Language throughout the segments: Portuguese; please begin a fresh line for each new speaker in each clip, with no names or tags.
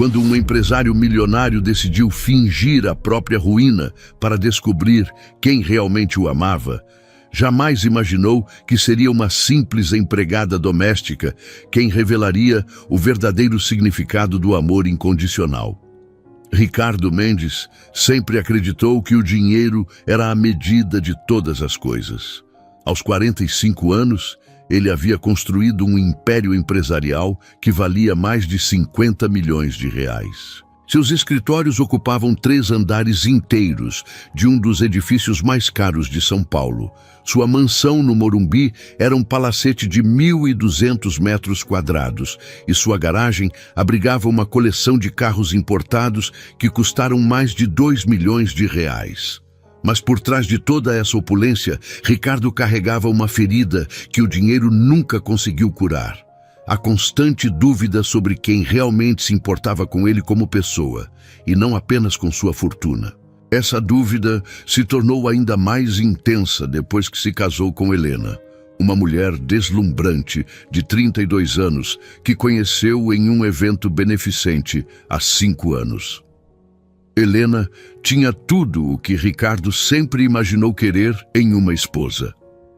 quando um empresário milionário decidiu fingir a própria ruína para descobrir quem realmente o amava, jamais imaginou que seria uma simples empregada doméstica quem revelaria o verdadeiro significado do amor incondicional. Ricardo Mendes sempre acreditou que o dinheiro era a medida de todas as coisas. Aos 45 anos, ele havia construído um império empresarial que valia mais de 50 milhões de reais. Seus escritórios ocupavam 3 andares inteiros de um dos edifícios mais caros de São Paulo. Sua mansão no Morumbi era um palacete de 1.200 metros quadrados e sua garagem abrigava uma coleção de carros importados que custaram mais de 2 milhões de reais. Mas por trás de toda essa opulência, Ricardo carregava uma ferida que o dinheiro nunca conseguiu curar. A constante dúvida sobre quem realmente se importava com ele como pessoa, e não apenas com sua fortuna. Essa dúvida se tornou ainda mais intensa depois que se casou com Helena, uma mulher deslumbrante de 32 anos que conheceu em um evento beneficente há 5 anos. Helena tinha tudo o que Ricardo sempre imaginou querer em uma esposa.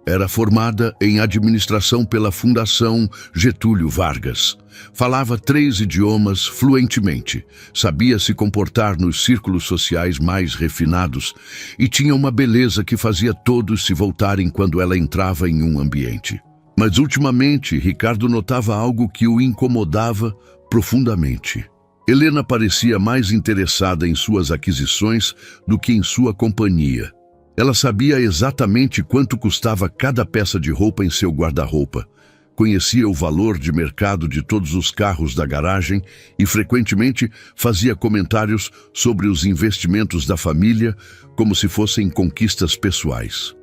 Era formada em administração pela Fundação Getúlio Vargas. Falava 3 idiomas fluentemente, sabia se comportar nos círculos sociais mais refinados e tinha uma beleza que fazia todos se voltarem quando ela entrava em um ambiente. Mas ultimamente, Ricardo notava algo que o incomodava profundamente. Helena parecia mais interessada em suas aquisições do que em sua companhia. Ela sabia exatamente quanto custava cada peça de roupa em seu guarda-roupa, conhecia o valor de mercado de todos os carros da garagem e frequentemente fazia comentários sobre os investimentos da família como se fossem conquistas pessoais.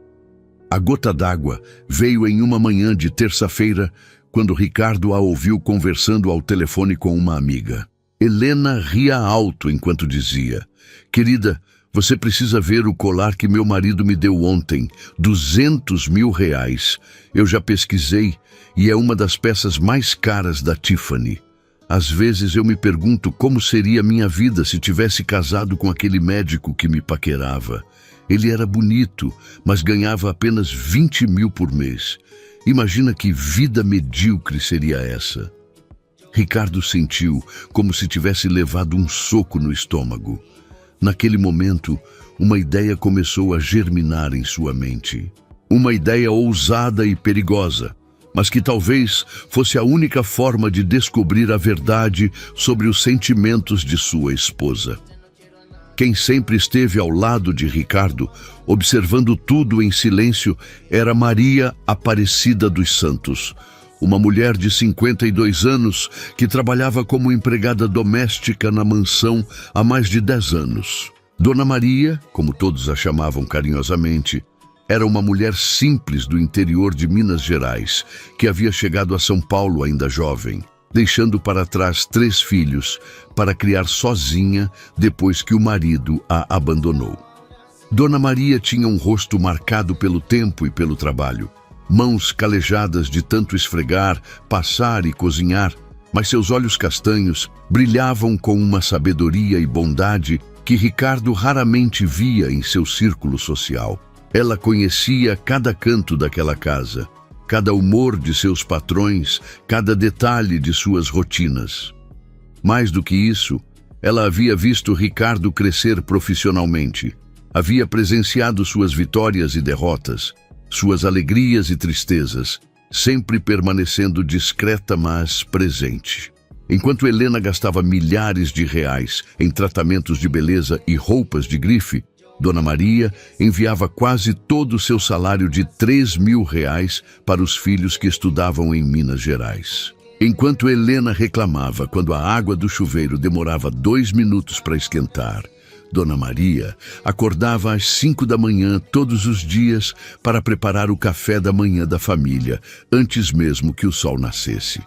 A gota d'água veio em uma manhã de terça-feira, quando Ricardo a ouviu conversando ao telefone com uma amiga. Helena ria alto enquanto dizia: "Querida, você precisa ver o colar que meu marido me deu ontem, 200 mil reais. Eu já pesquisei e é uma das peças mais caras da Tiffany. Às vezes eu me pergunto como seria minha vida se tivesse casado com aquele médico que me paquerava. Ele era bonito, mas ganhava apenas 20 mil por mês. Imagina que vida medíocre seria essa." Ricardo sentiu como se tivesse levado um soco no estômago. Naquele momento, uma ideia começou a germinar em sua mente. Uma ideia ousada e perigosa, mas que talvez fosse a única forma de descobrir a verdade sobre os sentimentos de sua esposa. Quem sempre esteve ao lado de Ricardo, observando tudo em silêncio, era Maria Aparecida dos Santos, uma mulher de 52 anos que trabalhava como empregada doméstica na mansão há mais de 10 anos. Dona Maria, como todos a chamavam carinhosamente, era uma mulher simples do interior de Minas Gerais, que havia chegado a São Paulo ainda jovem, deixando para trás 3 filhos para criar sozinha depois que o marido a abandonou. Dona Maria tinha um rosto marcado pelo tempo e pelo trabalho, mãos calejadas de tanto esfregar, passar e cozinhar, mas seus olhos castanhos brilhavam com uma sabedoria e bondade que Ricardo raramente via em seu círculo social. Ela conhecia cada canto daquela casa, cada humor de seus patrões, cada detalhe de suas rotinas. Mais do que isso, ela havia visto Ricardo crescer profissionalmente, havia presenciado suas vitórias e derrotas, suas alegrias e tristezas, sempre permanecendo discreta, mas presente. Enquanto Helena gastava milhares de reais em tratamentos de beleza e roupas de grife, Dona Maria enviava quase todo o seu salário de 3 mil reais para os filhos que estudavam em Minas Gerais. Enquanto Helena reclamava quando a água do chuveiro demorava 2 minutos para esquentar, Dona Maria acordava às 5 da manhã todos os dias para preparar o café da manhã da família, antes mesmo que o sol nascesse.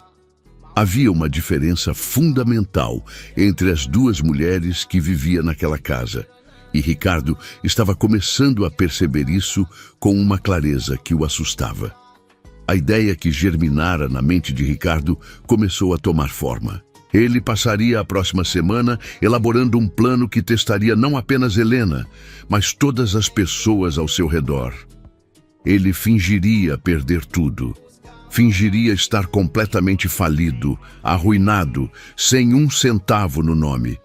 Havia uma diferença fundamental entre as 2 mulheres que viviam naquela casa, e Ricardo estava começando a perceber isso com uma clareza que o assustava. A ideia que germinara na mente de Ricardo começou a tomar forma. Ele passaria a próxima semana elaborando um plano que testaria não apenas Helena, mas todas as pessoas ao seu redor. Ele fingiria perder tudo. Fingiria estar completamente falido, arruinado, sem um centavo no nome.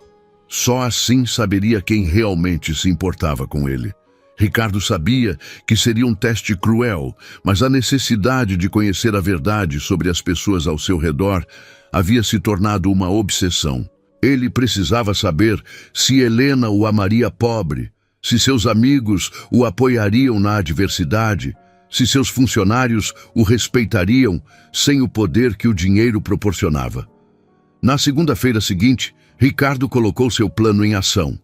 Só assim saberia quem realmente se importava com ele. Ricardo sabia que seria um teste cruel, mas a necessidade de conhecer a verdade sobre as pessoas ao seu redor havia se tornado uma obsessão. Ele precisava saber se Helena o amaria pobre, se seus amigos o apoiariam na adversidade, se seus funcionários o respeitariam sem o poder que o dinheiro proporcionava. Na segunda-feira seguinte, Ricardo colocou seu plano em ação.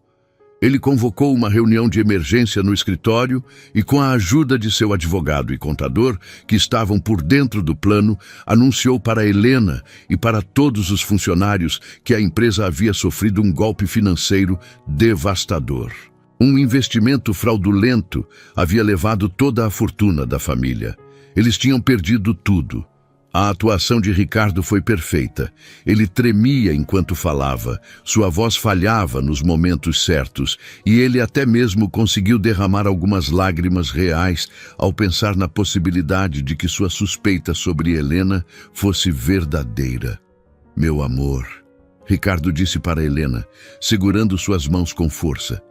Ele convocou uma reunião de emergência no escritório e, com a ajuda de seu advogado e contador, que estavam por dentro do plano, anunciou para Helena e para todos os funcionários que a empresa havia sofrido um golpe financeiro devastador. Um investimento fraudulento havia levado toda a fortuna da família. Eles tinham perdido tudo. A atuação de Ricardo foi perfeita. Ele tremia enquanto falava, sua voz falhava nos momentos certos, e ele até mesmo conseguiu derramar algumas lágrimas reais ao pensar na possibilidade de que sua suspeita sobre Helena fosse verdadeira. "Meu amor", Ricardo disse para Helena, segurando suas mãos com força.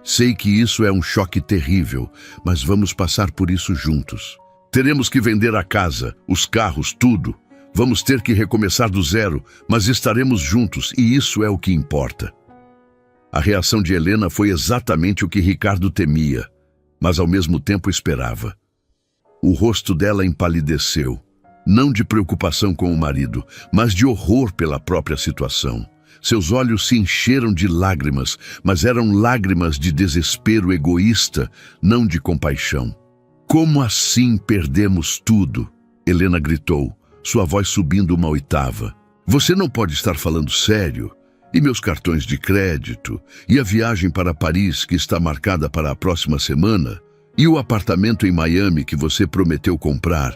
"Sei que isso é um choque terrível, mas vamos passar por isso juntos. Teremos que vender a casa, os carros, tudo. Vamos ter que recomeçar do zero, mas estaremos juntos e isso é o que importa." A reação de Helena foi exatamente o que Ricardo temia, mas ao mesmo tempo esperava. O rosto dela empalideceu, não de preocupação com o marido, mas de horror pela própria situação. Seus olhos se encheram de lágrimas, mas eram lágrimas de desespero egoísta, não de compaixão. "Como assim perdemos tudo?" Helena gritou, sua voz subindo uma oitava. "Você não pode estar falando sério? E meus cartões de crédito? E a viagem para Paris que está marcada para a próxima semana? E o apartamento em Miami que você prometeu comprar?"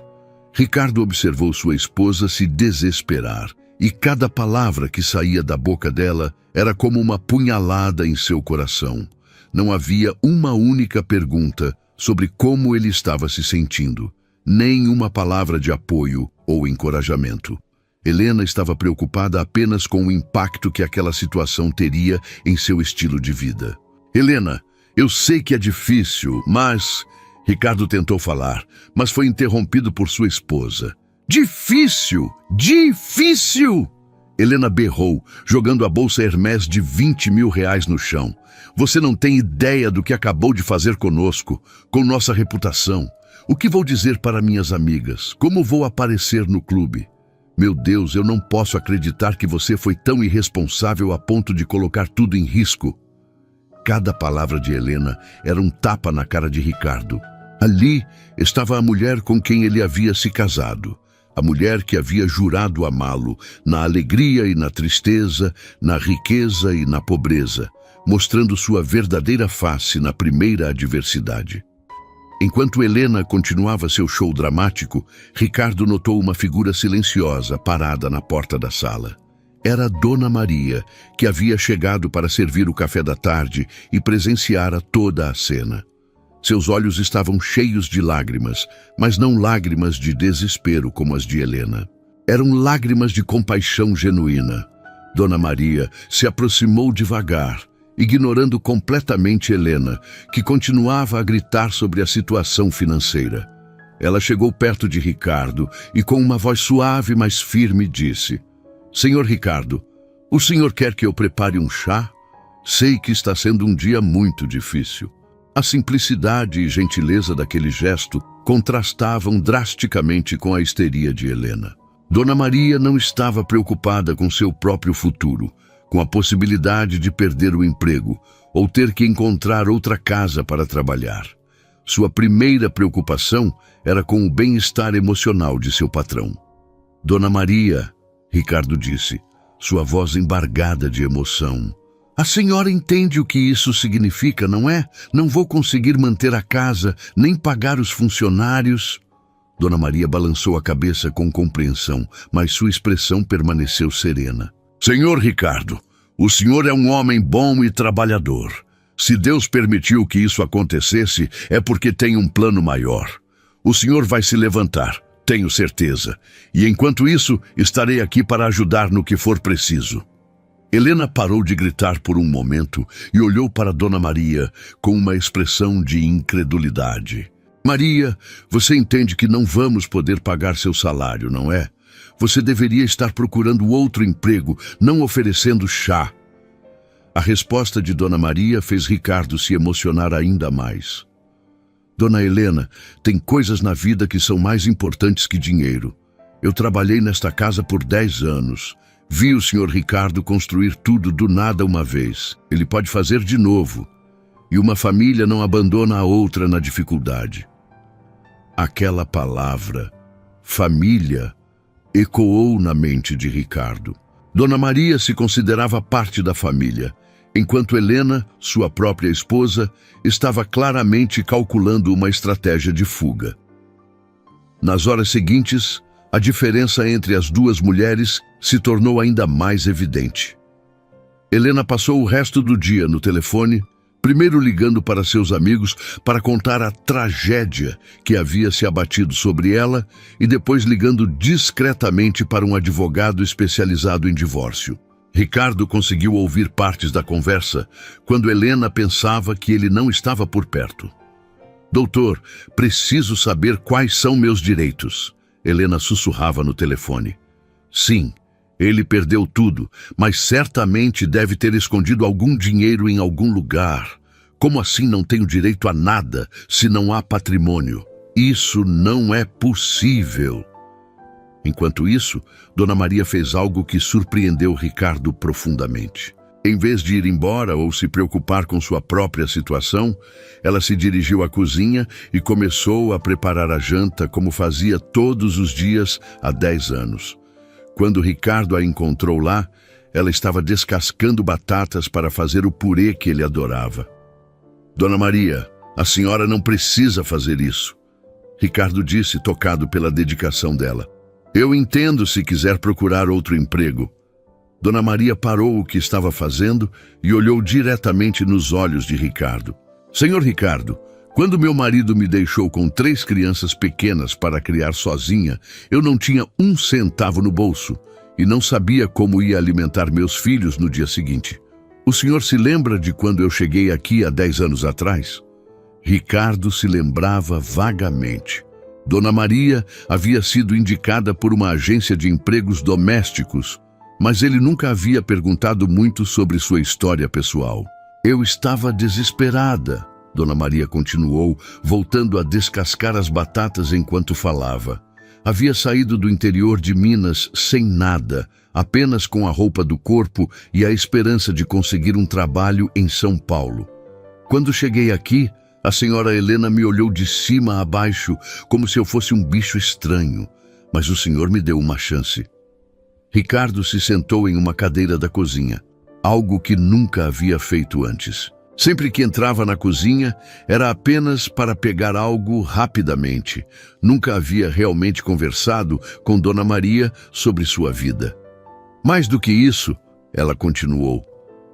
Ricardo observou sua esposa se desesperar, e cada palavra que saía da boca dela era como uma punhalada em seu coração. Não havia uma única pergunta sobre como ele estava se sentindo, nem uma palavra de apoio ou encorajamento. Helena estava preocupada apenas com o impacto que aquela situação teria em seu estilo de vida. "Helena, eu sei que é difícil, mas..." Ricardo tentou falar, mas foi interrompido por sua esposa. "Difícil! Difícil!" Helena berrou, jogando a bolsa Hermès de R$20.000 no chão. "Você não tem ideia do que acabou de fazer conosco, com nossa reputação. O que vou dizer para minhas amigas? Como vou aparecer no clube? Meu Deus, eu não posso acreditar que você foi tão irresponsável a ponto de colocar tudo em risco." Cada palavra de Helena era um tapa na cara de Ricardo. Ali estava a mulher com quem ele havia se casado. A mulher que havia jurado amá-lo, na alegria e na tristeza, na riqueza e na pobreza, mostrando sua verdadeira face na primeira adversidade. Enquanto Helena continuava seu show dramático, Ricardo notou uma figura silenciosa parada na porta da sala. Era Dona Maria, que havia chegado para servir o café da tarde e presenciara toda a cena. Seus olhos estavam cheios de lágrimas, mas não lágrimas de desespero como as de Helena. Eram lágrimas de compaixão genuína. Dona Maria se aproximou devagar, ignorando completamente Helena, que continuava a gritar sobre a situação financeira. Ela chegou perto de Ricardo e, com uma voz suave, mas firme, disse: "Senhor Ricardo, o senhor quer que eu prepare um chá? Sei que está sendo um dia muito difícil." A simplicidade e gentileza daquele gesto contrastavam drasticamente com a histeria de Helena. Dona Maria não estava preocupada com seu próprio futuro, com a possibilidade de perder o emprego ou ter que encontrar outra casa para trabalhar. Sua primeira preocupação era com o bem-estar emocional de seu patrão. "Dona Maria", Ricardo disse, sua voz embargada de emoção, "a senhora entende o que isso significa, não é? Não vou conseguir manter a casa, nem pagar os funcionários." Dona Maria balançou a cabeça com compreensão, mas sua expressão permaneceu serena. Senhor Ricardo, o senhor é um homem bom e trabalhador. Se Deus permitiu que isso acontecesse, é porque tem um plano maior. O senhor vai se levantar, tenho certeza. E enquanto isso, estarei aqui para ajudar no que for preciso. Helena parou de gritar por um momento e olhou para Dona Maria com uma expressão de incredulidade. Maria, você entende que não vamos poder pagar seu salário, não é? Você deveria estar procurando outro emprego, não oferecendo chá. A resposta de Dona Maria fez Ricardo se emocionar ainda mais. Dona Helena, tem coisas na vida que são mais importantes que dinheiro. Eu trabalhei nesta casa por 10 anos. Vi o senhor Ricardo construir tudo do nada uma vez. Ele pode fazer de novo. E uma família não abandona a outra na dificuldade. Aquela palavra, família, ecoou na mente de Ricardo. Dona Maria se considerava parte da família, enquanto Helena, sua própria esposa, estava claramente calculando uma estratégia de fuga. Nas horas seguintes, a diferença entre as duas mulheres se tornou ainda mais evidente. Helena passou o resto do dia no telefone, primeiro ligando para seus amigos para contar a tragédia que havia se abatido sobre ela e depois ligando discretamente para um advogado especializado em divórcio. Ricardo conseguiu ouvir partes da conversa quando Helena pensava que ele não estava por perto. Doutor, preciso saber quais são meus direitos. Helena sussurrava no telefone. Sim, ele perdeu tudo, mas certamente deve ter escondido algum dinheiro em algum lugar. Como assim não tenho direito a nada se não há patrimônio? Isso não é possível. Enquanto isso, Dona Maria fez algo que surpreendeu Ricardo profundamente. Em vez de ir embora ou se preocupar com sua própria situação, ela se dirigiu à cozinha e começou a preparar a janta como fazia todos os dias há 10 anos. Quando Ricardo a encontrou lá, ela estava descascando batatas para fazer o purê que ele adorava. Dona Maria, a senhora não precisa fazer isso. Ricardo disse, tocado pela dedicação dela. Eu entendo se quiser procurar outro emprego. Dona Maria parou o que estava fazendo e olhou diretamente nos olhos de Ricardo. Senhor Ricardo, quando meu marido me deixou com 3 crianças pequenas para criar sozinha, eu não tinha 1 centavo no bolso e não sabia como ia alimentar meus filhos no dia seguinte. O senhor se lembra de quando eu cheguei aqui há 10 anos atrás? Ricardo se lembrava vagamente. Dona Maria havia sido indicada por uma agência de empregos domésticos, mas ele nunca havia perguntado muito sobre sua história pessoal. Eu estava desesperada, Dona Maria continuou, voltando a descascar as batatas enquanto falava. Havia saído do interior de Minas sem nada, apenas com a roupa do corpo e a esperança de conseguir um trabalho em São Paulo. Quando cheguei aqui, a senhora Helena me olhou de cima a baixo, como se eu fosse um bicho estranho, mas o senhor me deu uma chance. Ricardo se sentou em uma cadeira da cozinha, algo que nunca havia feito antes. Sempre que entrava na cozinha, era apenas para pegar algo rapidamente. Nunca havia realmente conversado com Dona Maria sobre sua vida. Mais do que isso, ela continuou,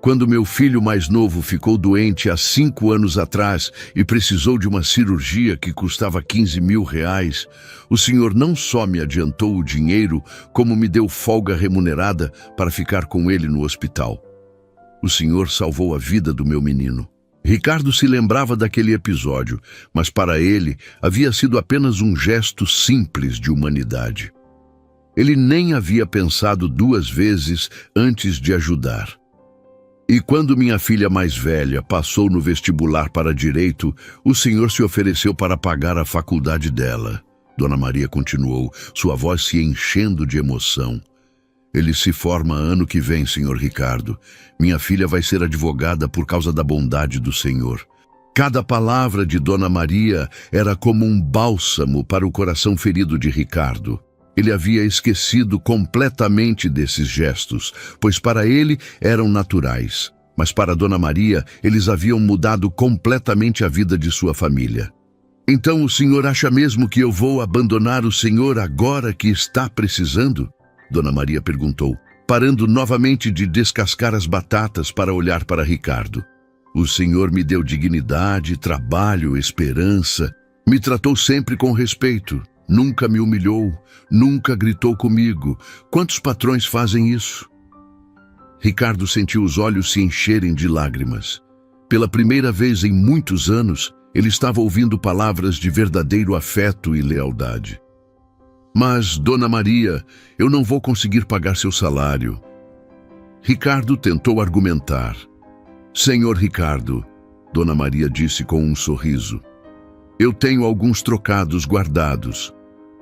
quando meu filho mais novo ficou doente há 5 anos atrás e precisou de uma cirurgia que custava R$15.000, o senhor não só me adiantou o dinheiro, como me deu folga remunerada para ficar com ele no hospital. O senhor salvou a vida do meu menino. Ricardo se lembrava daquele episódio, mas para ele havia sido apenas um gesto simples de humanidade. Ele nem havia pensado 2 vezes antes de ajudar. E quando minha filha mais velha passou no vestibular para Direito, o senhor se ofereceu para pagar a faculdade dela. Dona Maria continuou, sua voz se enchendo de emoção. Ele se forma ano que vem, senhor Ricardo. Minha filha vai ser advogada por causa da bondade do senhor. Cada palavra de Dona Maria era como um bálsamo para o coração ferido de Ricardo. Ele havia esquecido completamente desses gestos, pois para ele eram naturais. Mas para Dona Maria, eles haviam mudado completamente a vida de sua família. Então o senhor acha mesmo que eu vou abandonar o senhor agora que está precisando? Dona Maria perguntou. parando novamente de descascar as batatas para olhar para Ricardo. O Senhor me deu dignidade, trabalho, esperança. Me tratou sempre com respeito. Nunca me humilhou, nunca gritou comigo. Quantos patrões fazem isso? Ricardo sentiu os olhos se encherem de lágrimas. Pela primeira vez em muitos anos, ele estava ouvindo palavras de verdadeiro afeto e lealdade. Mas, Dona Maria, eu não vou conseguir pagar seu salário. Ricardo tentou argumentar. Senhor Ricardo, Dona Maria disse com um sorriso, eu tenho alguns trocados guardados.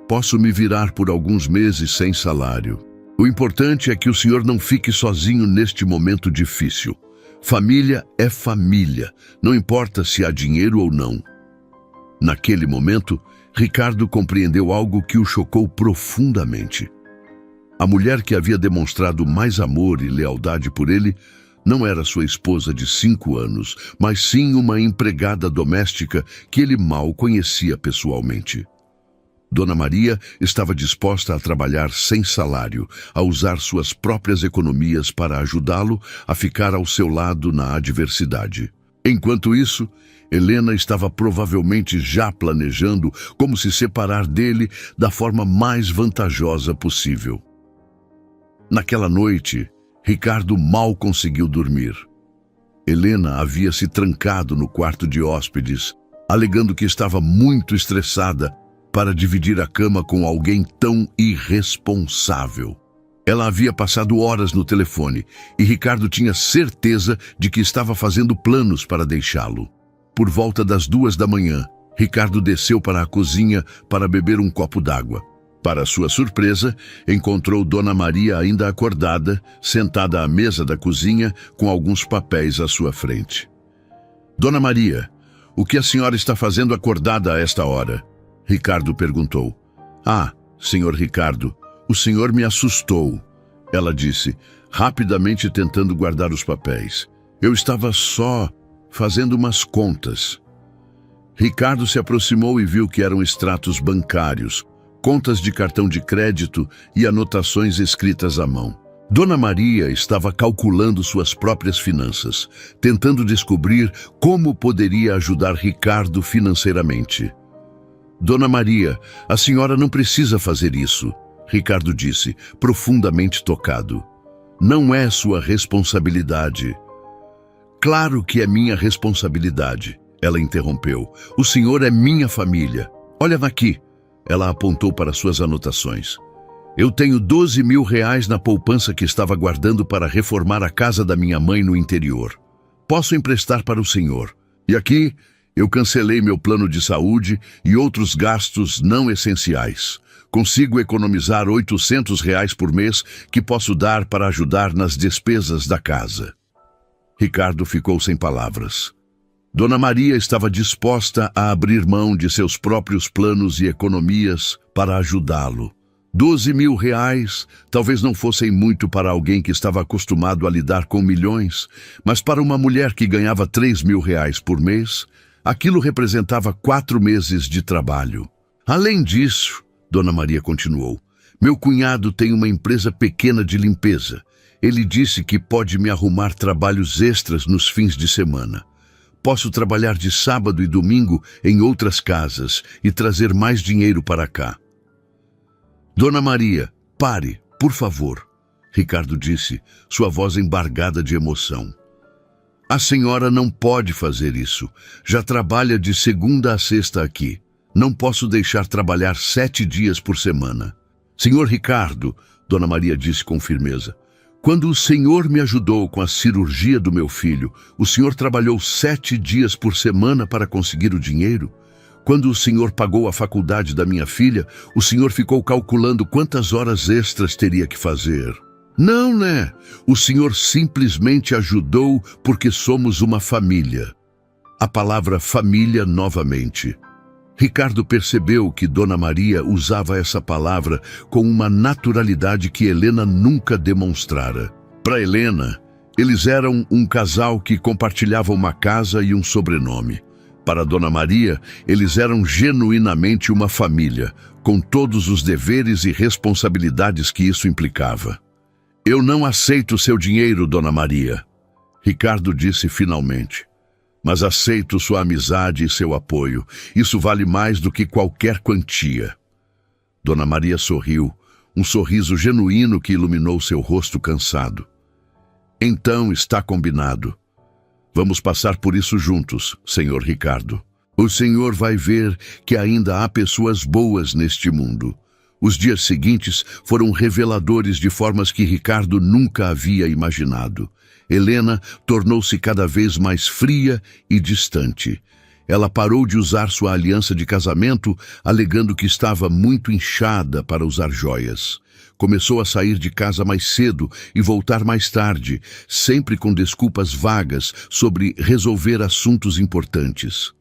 Posso me virar por alguns meses sem salário. O importante é que o senhor não fique sozinho neste momento difícil. Família é família, não importa se há dinheiro ou não. Naquele momento, Ricardo compreendeu algo que o chocou profundamente. A mulher que havia demonstrado mais amor e lealdade por ele não era sua esposa de 5 anos, mas sim uma empregada doméstica que ele mal conhecia pessoalmente. Dona Maria estava disposta a trabalhar sem salário, a usar suas próprias economias para ajudá-lo a ficar ao seu lado na adversidade. Enquanto isso, Helena estava provavelmente já planejando como se separar dele da forma mais vantajosa possível. Naquela noite, Ricardo mal conseguiu dormir. Helena havia se trancado no quarto de hóspedes, alegando que estava muito estressada para dividir a cama com alguém tão irresponsável. Ela havia passado horas no telefone e Ricardo tinha certeza de que estava fazendo planos para deixá-lo. Por volta das 2 da manhã, Ricardo desceu para a cozinha para beber um copo d'água. Para sua surpresa, encontrou Dona Maria ainda acordada, sentada à mesa da cozinha com alguns papéis à sua frente. Dona Maria, o que a senhora está fazendo acordada a esta hora? Ricardo perguntou. Ah, senhor Ricardo, o senhor me assustou, ela disse, rapidamente tentando guardar os papéis. Eu estava só fazendo umas contas. Ricardo se aproximou e viu que eram extratos bancários, contas de cartão de crédito e anotações escritas à mão. Dona Maria estava calculando suas próprias finanças, tentando descobrir como poderia ajudar Ricardo financeiramente. Dona Maria, a senhora não precisa fazer isso, Ricardo disse, profundamente tocado. Não é sua responsabilidade. Claro que é minha responsabilidade, ela interrompeu. O senhor é minha família. Olha aqui. Ela apontou para suas anotações. Eu tenho 12 mil reais na poupança que estava guardando para reformar a casa da minha mãe no interior. Posso emprestar para o senhor. E aqui, eu cancelei meu plano de saúde e outros gastos não essenciais. Consigo economizar 800 reais por mês que posso dar para ajudar nas despesas da casa. Ricardo ficou sem palavras. Dona Maria estava disposta a abrir mão de seus próprios planos e economias para ajudá-lo. 12 mil reais talvez não fossem muito para alguém que estava acostumado a lidar com milhões, mas para uma mulher que ganhava 3 mil reais por mês, aquilo representava 4 meses de trabalho. Além disso, Dona Maria continuou, meu cunhado tem uma empresa pequena de limpeza. Ele disse que pode me arrumar trabalhos extras nos fins de semana. Posso trabalhar de sábado e domingo em outras casas e trazer mais dinheiro para cá. Dona Maria, pare, por favor, Ricardo disse, sua voz embargada de emoção. A senhora não pode fazer isso. Já trabalha de segunda a sexta aqui. Não posso deixar trabalhar 7 dias por semana. Senhor Ricardo, Dona Maria disse com firmeza, quando o senhor me ajudou com a cirurgia do meu filho, o senhor trabalhou 7 dias por semana para conseguir o dinheiro? Quando o senhor pagou a faculdade da minha filha, o senhor ficou calculando quantas horas extras teria que fazer? Não, né? O senhor simplesmente ajudou porque somos uma família. A palavra família novamente. Ricardo percebeu que Dona Maria usava essa palavra com uma naturalidade que Helena nunca demonstrara. Para Helena, eles eram um casal que compartilhava uma casa e um sobrenome. Para Dona Maria, eles eram genuinamente uma família, com todos os deveres e responsabilidades que isso implicava. Eu não aceito seu dinheiro, Dona Maria, Ricardo disse finalmente. Mas aceito sua amizade e seu apoio. Isso vale mais do que qualquer quantia. Dona Maria sorriu, um sorriso genuíno que iluminou seu rosto cansado. Então está combinado. Vamos passar por isso juntos, senhor Ricardo. O senhor vai ver que ainda há pessoas boas neste mundo. Os dias seguintes foram reveladores de formas que Ricardo nunca havia imaginado. Helena tornou-se cada vez mais fria e distante. Ela parou de usar sua aliança de casamento, alegando que estava muito inchada para usar joias. Começou a sair de casa mais cedo e voltar mais tarde, sempre com desculpas vagas sobre resolver assuntos importantes.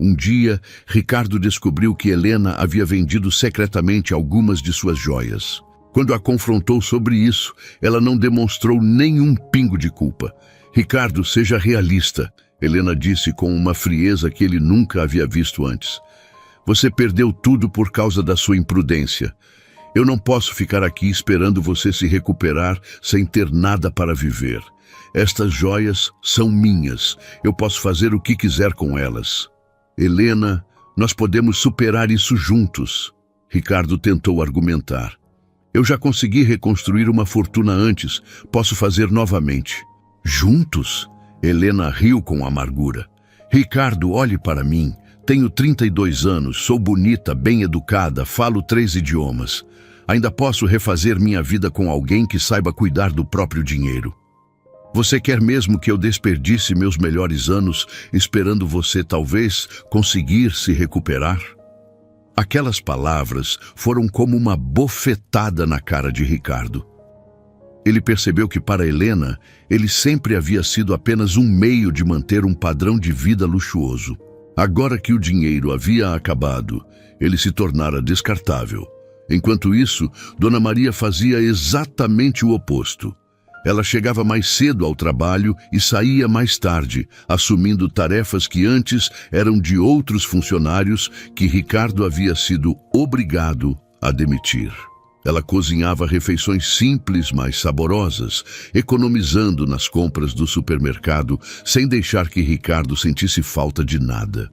Um dia, Ricardo descobriu que Helena havia vendido secretamente algumas de suas joias. Quando a confrontou sobre isso, ela não demonstrou nenhum pingo de culpa. Ricardo, seja realista, Helena disse com uma frieza que ele nunca havia visto antes. Você perdeu tudo por causa da sua imprudência. Eu não posso ficar aqui esperando você se recuperar sem ter nada para viver. Estas joias são minhas. Eu posso fazer o que quiser com elas. Helena, nós podemos superar isso juntos. Ricardo tentou argumentar. Eu já consegui reconstruir uma fortuna antes. Posso fazer novamente. Juntos? Helena riu com amargura. Ricardo, olhe para mim. Tenho 32 anos, sou bonita, bem educada, falo 3 idiomas. Ainda posso refazer minha vida com alguém que saiba cuidar do próprio dinheiro. Você quer mesmo que eu desperdice meus melhores anos esperando você talvez conseguir se recuperar? Aquelas palavras foram como uma bofetada na cara de Ricardo. Ele percebeu que para Helena, ele sempre havia sido apenas um meio de manter um padrão de vida luxuoso. Agora que o dinheiro havia acabado, ele se tornara descartável. Enquanto isso, Dona Maria fazia exatamente o oposto. Ela chegava mais cedo ao trabalho e saía mais tarde, assumindo tarefas que antes eram de outros funcionários que Ricardo havia sido obrigado a demitir. Ela cozinhava refeições simples, mas saborosas, economizando nas compras do supermercado, sem deixar que Ricardo sentisse falta de nada.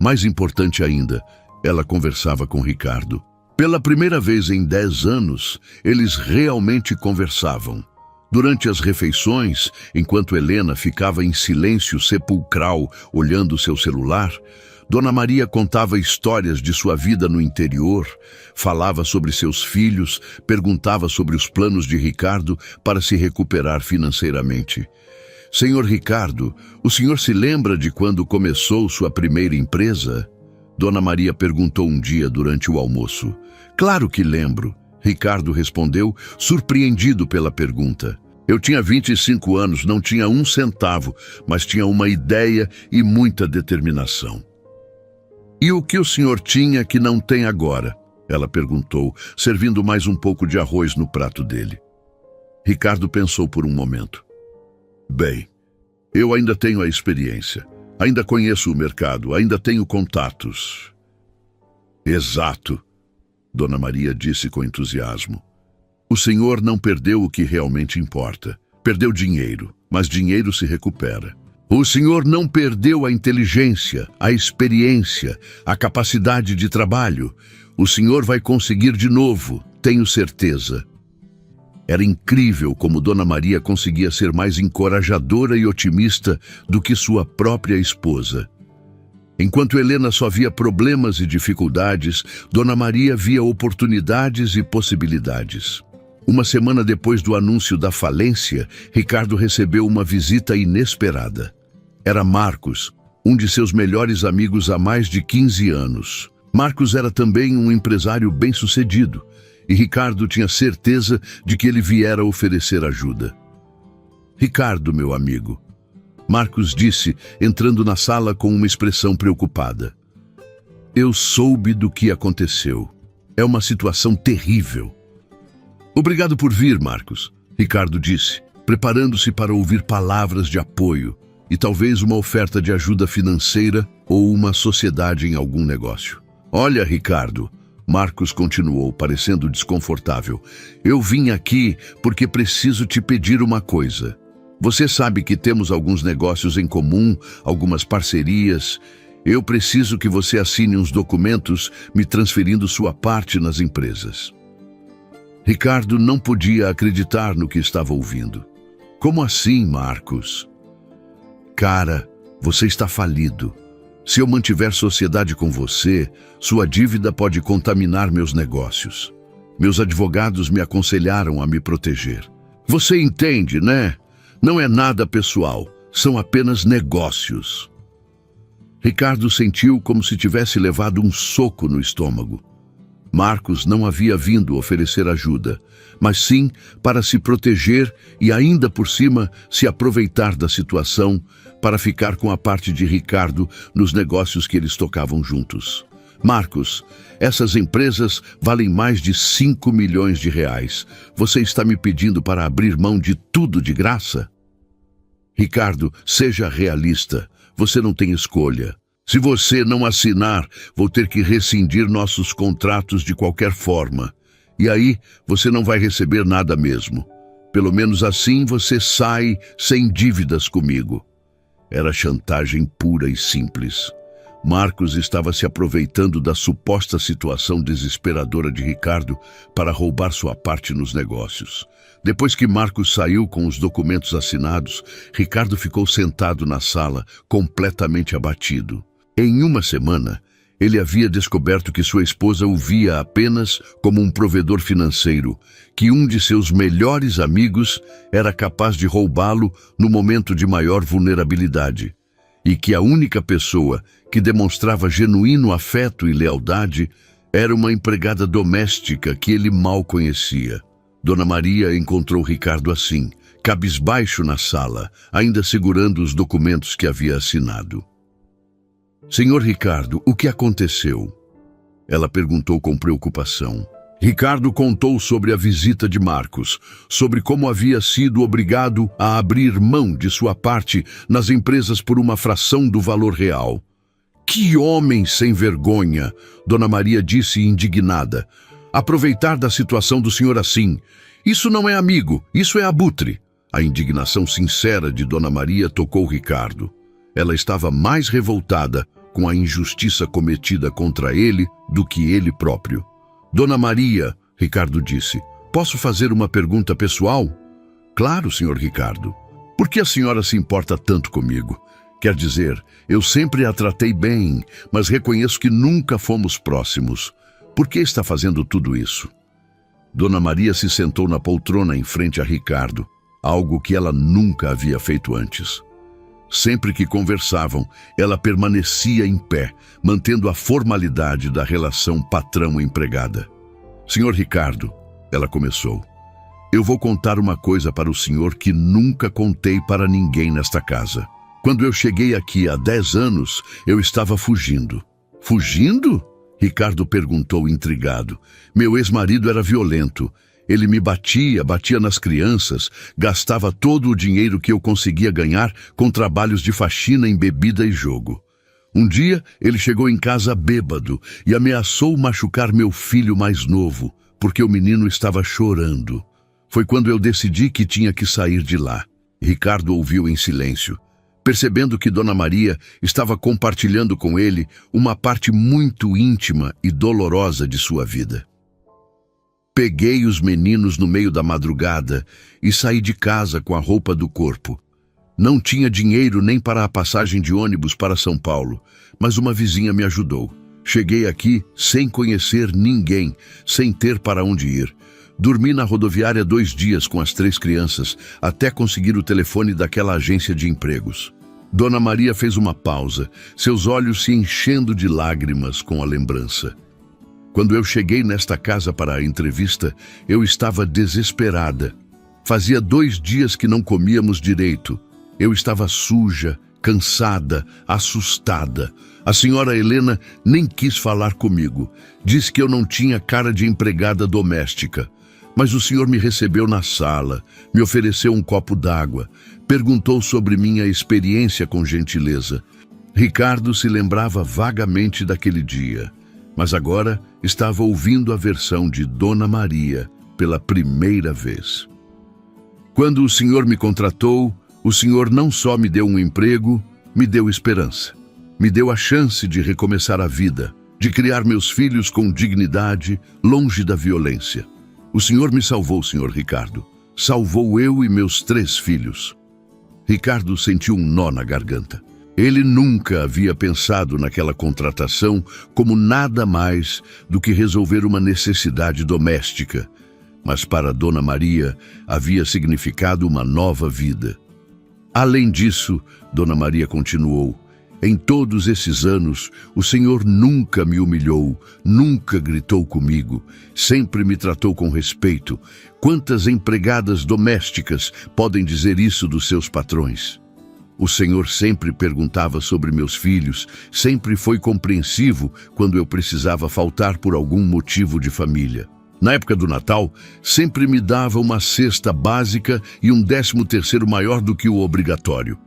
Mais importante ainda, ela conversava com Ricardo. Pela primeira vez em 10 anos, eles realmente conversavam. Durante as refeições, enquanto Helena ficava em silêncio sepulcral olhando seu celular, Dona Maria contava histórias de sua vida no interior, falava sobre seus filhos, perguntava sobre os planos de Ricardo para se recuperar financeiramente. Senhor Ricardo, o senhor se lembra de quando começou sua primeira empresa? Dona Maria perguntou um dia durante o almoço. Claro que lembro, Ricardo respondeu, surpreendido pela pergunta. Eu tinha 25 anos, não tinha um centavo, mas tinha uma ideia e muita determinação. E o que o senhor tinha que não tem agora? Ela perguntou, servindo mais um pouco de arroz no prato dele. Ricardo pensou por um momento. Bem, eu ainda tenho a experiência, ainda conheço o mercado, ainda tenho contatos. Exato, Dona Maria disse com entusiasmo. O senhor não perdeu o que realmente importa. Perdeu dinheiro, mas dinheiro se recupera. O senhor não perdeu a inteligência, a experiência, a capacidade de trabalho. O senhor vai conseguir de novo, tenho certeza. Era incrível como Dona Maria conseguia ser mais encorajadora e otimista do que sua própria esposa. Enquanto Helena só via problemas e dificuldades, Dona Maria via oportunidades e possibilidades. Uma semana depois do anúncio da falência, Ricardo recebeu uma visita inesperada. Era Marcos, um de seus melhores amigos há mais de 15 anos. Marcos era também um empresário bem-sucedido, e Ricardo tinha certeza de que ele viera oferecer ajuda. Ricardo, meu amigo, Marcos disse, entrando na sala com uma expressão preocupada. Eu soube do que aconteceu. É uma situação terrível. Obrigado por vir, Marcos, Ricardo disse, preparando-se para ouvir palavras de apoio e talvez uma oferta de ajuda financeira ou uma sociedade em algum negócio. Olha, Ricardo, Marcos continuou, parecendo desconfortável. Eu vim aqui porque preciso te pedir uma coisa. Você sabe que temos alguns negócios em comum, algumas parcerias. Eu preciso que você assine uns documentos me transferindo sua parte nas empresas. Ricardo não podia acreditar no que estava ouvindo. Como assim, Marcos? Cara, você está falido. Se eu mantiver sociedade com você, sua dívida pode contaminar meus negócios. Meus advogados me aconselharam a me proteger. Você entende, né? Não é nada pessoal, são apenas negócios. Ricardo sentiu como se tivesse levado um soco no estômago. Marcos não havia vindo oferecer ajuda, mas sim para se proteger e ainda por cima se aproveitar da situação para ficar com a parte de Ricardo nos negócios que eles tocavam juntos. Marcos, essas empresas valem mais de 5 milhões de reais. Você está me pedindo para abrir mão de tudo de graça? Ricardo, seja realista. Você não tem escolha. Se você não assinar, vou ter que rescindir nossos contratos de qualquer forma. E aí, você não vai receber nada mesmo. Pelo menos assim você sai sem dívidas comigo. Era chantagem pura e simples. Marcos estava se aproveitando da suposta situação desesperadora de Ricardo para roubar sua parte nos negócios. Depois que Marcos saiu com os documentos assinados, Ricardo ficou sentado na sala, completamente abatido. Em uma semana, ele havia descoberto que sua esposa o via apenas como um provedor financeiro, que um de seus melhores amigos era capaz de roubá-lo no momento de maior vulnerabilidade, e que a única pessoa que demonstrava genuíno afeto e lealdade era uma empregada doméstica que ele mal conhecia. Dona Maria encontrou Ricardo assim, cabisbaixo na sala, ainda segurando os documentos que havia assinado. Senhor Ricardo, o que aconteceu? Ela perguntou com preocupação. Ricardo contou sobre a visita de Marcos, sobre como havia sido obrigado a abrir mão de sua parte nas empresas por uma fração do valor real. Que homem sem vergonha! Dona Maria disse indignada. Aproveitar da situação do senhor assim. Isso não é amigo, isso é abutre. A indignação sincera de Dona Maria tocou Ricardo. Ela estava mais revoltada com a injustiça cometida contra ele do que ele próprio. Dona Maria, Ricardo disse, posso fazer uma pergunta pessoal? Claro, senhor Ricardo. Por que a senhora se importa tanto comigo? Quer dizer, eu sempre a tratei bem, mas reconheço que nunca fomos próximos. Por que está fazendo tudo isso? Dona Maria se sentou na poltrona em frente a Ricardo, algo que ela nunca havia feito antes. Sempre que conversavam, ela permanecia em pé, mantendo a formalidade da relação patrão-empregada. Senhor Ricardo, ela começou, eu vou contar uma coisa para o senhor que nunca contei para ninguém nesta casa. Quando eu cheguei aqui há 10 anos, eu estava fugindo. Fugindo? Ricardo perguntou intrigado. Meu ex-marido era violento. Ele me batia nas crianças, gastava todo o dinheiro que eu conseguia ganhar com trabalhos de faxina em bebida e jogo. Um dia, ele chegou em casa bêbado e ameaçou machucar meu filho mais novo, porque o menino estava chorando. Foi quando eu decidi que tinha que sair de lá. Ricardo ouviu em silêncio, percebendo que Dona Maria estava compartilhando com ele uma parte muito íntima e dolorosa de sua vida. Peguei os meninos no meio da madrugada e saí de casa com a roupa do corpo. Não tinha dinheiro nem para a passagem de ônibus para São Paulo, mas uma vizinha me ajudou. Cheguei aqui sem conhecer ninguém, sem ter para onde ir. Dormi na rodoviária 2 dias com as 3 crianças, até conseguir o telefone daquela agência de empregos. Dona Maria fez uma pausa, seus olhos se enchendo de lágrimas com a lembrança. Quando eu cheguei nesta casa para a entrevista, eu estava desesperada. Fazia 2 dias que não comíamos direito. Eu estava suja, cansada, assustada. A senhora Helena nem quis falar comigo. Disse que eu não tinha cara de empregada doméstica. Mas o senhor me recebeu na sala, me ofereceu um copo d'água, perguntou sobre minha experiência com gentileza. Ricardo se lembrava vagamente daquele dia, mas agora estava ouvindo a versão de Dona Maria pela primeira vez. Quando o Senhor me contratou, o Senhor não só me deu um emprego, me deu esperança. Me deu a chance de recomeçar a vida, de criar meus filhos com dignidade, longe da violência. O Senhor me salvou, Senhor Ricardo. Salvou eu e meus 3 filhos. Ricardo sentiu um nó na garganta. Ele nunca havia pensado naquela contratação como nada mais do que resolver uma necessidade doméstica. Mas para Dona Maria havia significado uma nova vida. Além disso, Dona Maria continuou, em todos esses anos, o Senhor nunca me humilhou, nunca gritou comigo, sempre me tratou com respeito. Quantas empregadas domésticas podem dizer isso dos seus patrões? O Senhor sempre perguntava sobre meus filhos, sempre foi compreensivo quando eu precisava faltar por algum motivo de família. Na época do Natal, sempre me dava uma cesta básica e um 13º maior do que o obrigatório.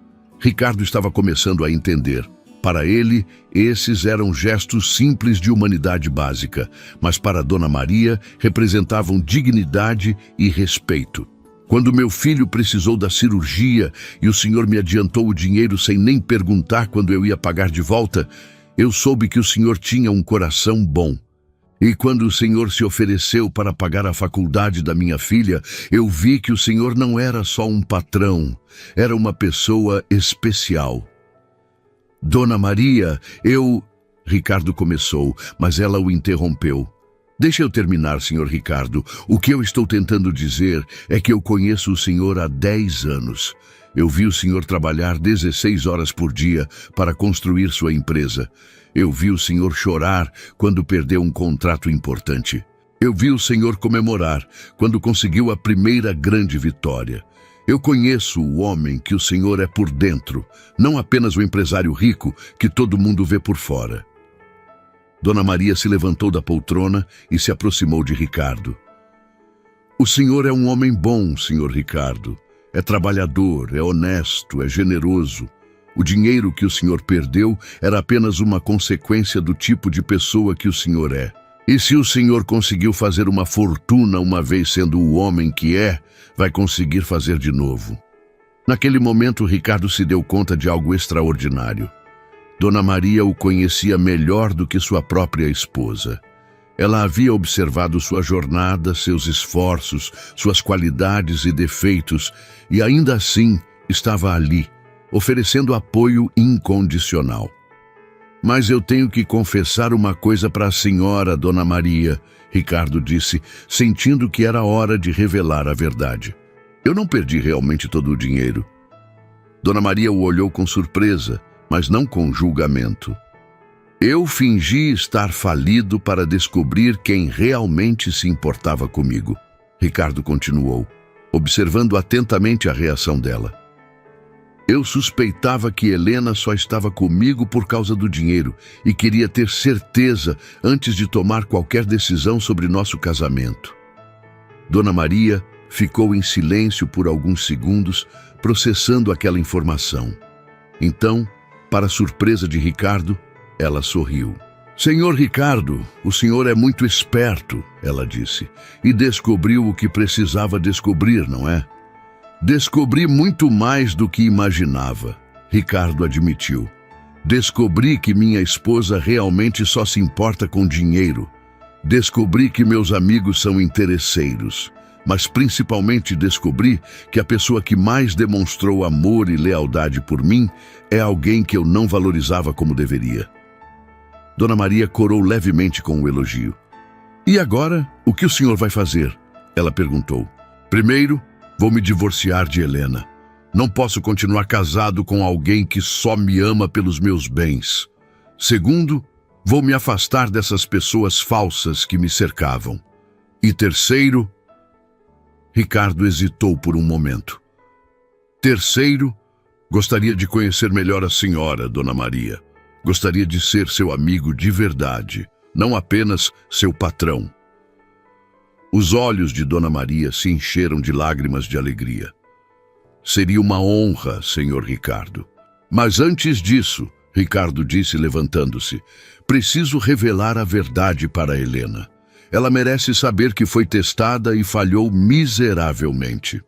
Ricardo estava começando a entender. Para ele, esses eram gestos simples de humanidade básica, mas para Dona Maria representavam dignidade e respeito. Quando meu filho precisou da cirurgia e o Senhor me adiantou o dinheiro sem nem perguntar quando eu ia pagar de volta, eu soube que o Senhor tinha um coração bom. E quando o Senhor se ofereceu para pagar a faculdade da minha filha, eu vi que o Senhor não era só um patrão, era uma pessoa especial. Dona Maria, Ricardo começou, mas ela o interrompeu. Deixa eu terminar, Senhor Ricardo. O que eu estou tentando dizer é que eu conheço o Senhor há 10 anos. Eu vi o Senhor trabalhar 16 horas por dia para construir sua empresa. Eu vi o Senhor chorar quando perdeu um contrato importante. Eu vi o Senhor comemorar quando conseguiu a primeira grande vitória. Eu conheço o homem que o Senhor é por dentro, não apenas o empresário rico que todo mundo vê por fora. Dona Maria se levantou da poltrona e se aproximou de Ricardo. O Senhor é um homem bom, Senhor Ricardo. É trabalhador, é honesto, é generoso. O dinheiro que o Senhor perdeu era apenas uma consequência do tipo de pessoa que o Senhor é. E se o Senhor conseguiu fazer uma fortuna uma vez sendo o homem que é, vai conseguir fazer de novo. Naquele momento, Ricardo se deu conta de algo extraordinário. Dona Maria o conhecia melhor do que sua própria esposa. Ela havia observado sua jornada, seus esforços, suas qualidades e defeitos, e ainda assim estava ali, oferecendo apoio incondicional. Mas eu tenho que confessar uma coisa para a senhora, Dona Maria, Ricardo disse, sentindo que era hora de revelar a verdade. Eu não perdi realmente todo o dinheiro. Dona Maria o olhou com surpresa, mas não com julgamento. Eu fingi estar falido para descobrir quem realmente se importava comigo. Ricardo continuou, observando atentamente a reação dela. Eu suspeitava que Helena só estava comigo por causa do dinheiro e queria ter certeza antes de tomar qualquer decisão sobre nosso casamento. Dona Maria ficou em silêncio por alguns segundos, processando aquela informação. Então, para surpresa de Ricardo, ela sorriu. Senhor Ricardo, o senhor é muito esperto, ela disse, e descobriu o que precisava descobrir, não é? Descobri muito mais do que imaginava, Ricardo admitiu. Descobri que minha esposa realmente só se importa com dinheiro. Descobri que meus amigos são interesseiros. Mas principalmente descobri que a pessoa que mais demonstrou amor e lealdade por mim é alguém que eu não valorizava como deveria. Dona Maria corou levemente com o elogio. E agora, o que o senhor vai fazer? Ela perguntou. Primeiro, vou me divorciar de Helena. Não posso continuar casado com alguém que só me ama pelos meus bens. Segundo, vou me afastar dessas pessoas falsas que me cercavam. E terceiro... Ricardo hesitou por um momento. Terceiro, gostaria de conhecer melhor a senhora, Dona Maria. Gostaria de ser seu amigo de verdade, não apenas seu patrão. Os olhos de Dona Maria se encheram de lágrimas de alegria. Seria uma honra, senhor Ricardo. Mas antes disso, Ricardo disse, levantando-se. Preciso revelar a verdade para Helena. Ela merece saber que foi testada e falhou miseravelmente.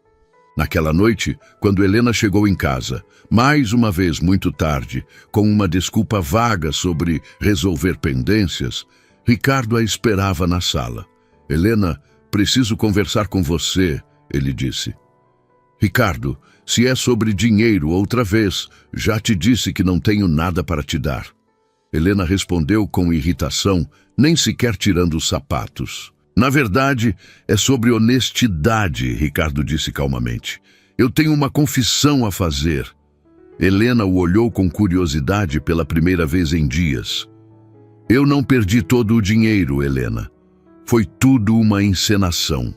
Naquela noite, quando Helena chegou em casa, mais uma vez muito tarde, com uma desculpa vaga sobre resolver pendências, Ricardo a esperava na sala. Helena, preciso conversar com você, ele disse. Ricardo, se é sobre dinheiro outra vez, já te disse que não tenho nada para te dar. Helena respondeu com irritação, nem sequer tirando os sapatos. Na verdade, é sobre honestidade, Ricardo disse calmamente. Eu tenho uma confissão a fazer. Helena o olhou com curiosidade pela primeira vez em dias. Eu não perdi todo o dinheiro, Helena. Foi tudo uma encenação.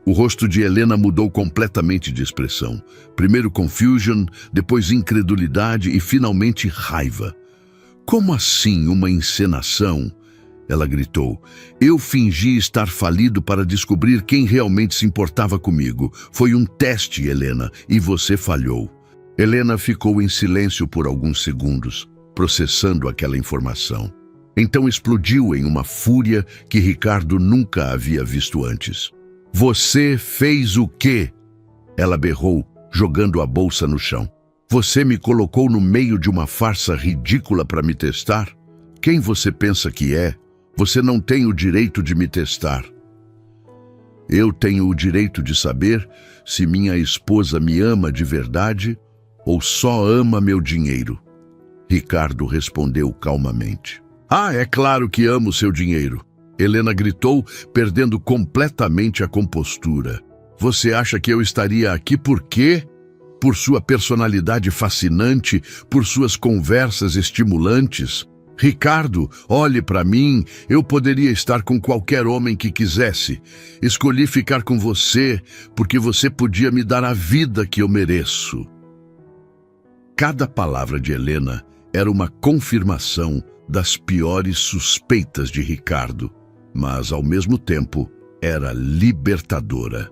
O rosto de Helena mudou completamente de expressão. Primeiro confusion, depois incredulidade e finalmente raiva. Como assim uma encenação? Ela gritou. Eu fingi estar falido para descobrir quem realmente se importava comigo. Foi um teste, Helena, e você falhou. Helena ficou em silêncio por alguns segundos, processando aquela informação. Então explodiu em uma fúria que Ricardo nunca havia visto antes. Você fez o quê? Ela berrou, jogando a bolsa no chão. Você me colocou no meio de uma farsa ridícula para me testar? Quem você pensa que é? Você não tem o direito de me testar. Eu tenho o direito de saber se minha esposa me ama de verdade ou só ama meu dinheiro. Ricardo respondeu calmamente. Ah, é claro que amo seu dinheiro. Helena gritou, perdendo completamente a compostura. Você acha que eu estaria aqui por quê? Por sua personalidade fascinante, por suas conversas estimulantes? Ricardo, olhe para mim, eu poderia estar com qualquer homem que quisesse. Escolhi ficar com você porque você podia me dar a vida que eu mereço. Cada palavra de Helena era uma confirmação das piores suspeitas de Ricardo, mas, ao mesmo tempo, era libertadora.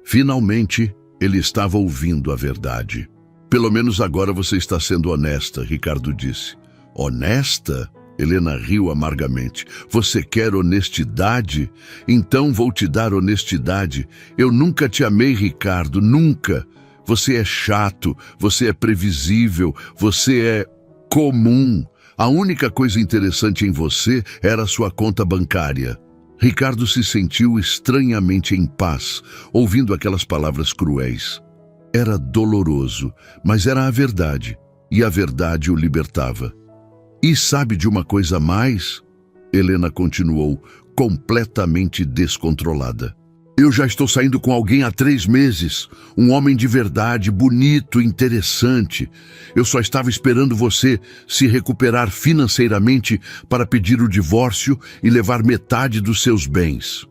Finalmente, ele estava ouvindo a verdade. Pelo menos agora você está sendo honesta, Ricardo disse. Honesta? Helena riu amargamente. Você quer honestidade? Então vou te dar honestidade. Eu nunca te amei, Ricardo, nunca. Você é chato, você é previsível, você é comum. A única coisa interessante em você era a sua conta bancária. Ricardo se sentiu estranhamente em paz, ouvindo aquelas palavras cruéis. Era doloroso, mas era a verdade, e a verdade o libertava. E sabe de uma coisa a mais? Helena continuou, completamente descontrolada. Eu já estou saindo com alguém há 3 meses. Um homem de verdade, bonito, interessante. Eu só estava esperando você se recuperar financeiramente para pedir o divórcio e levar metade dos seus bens.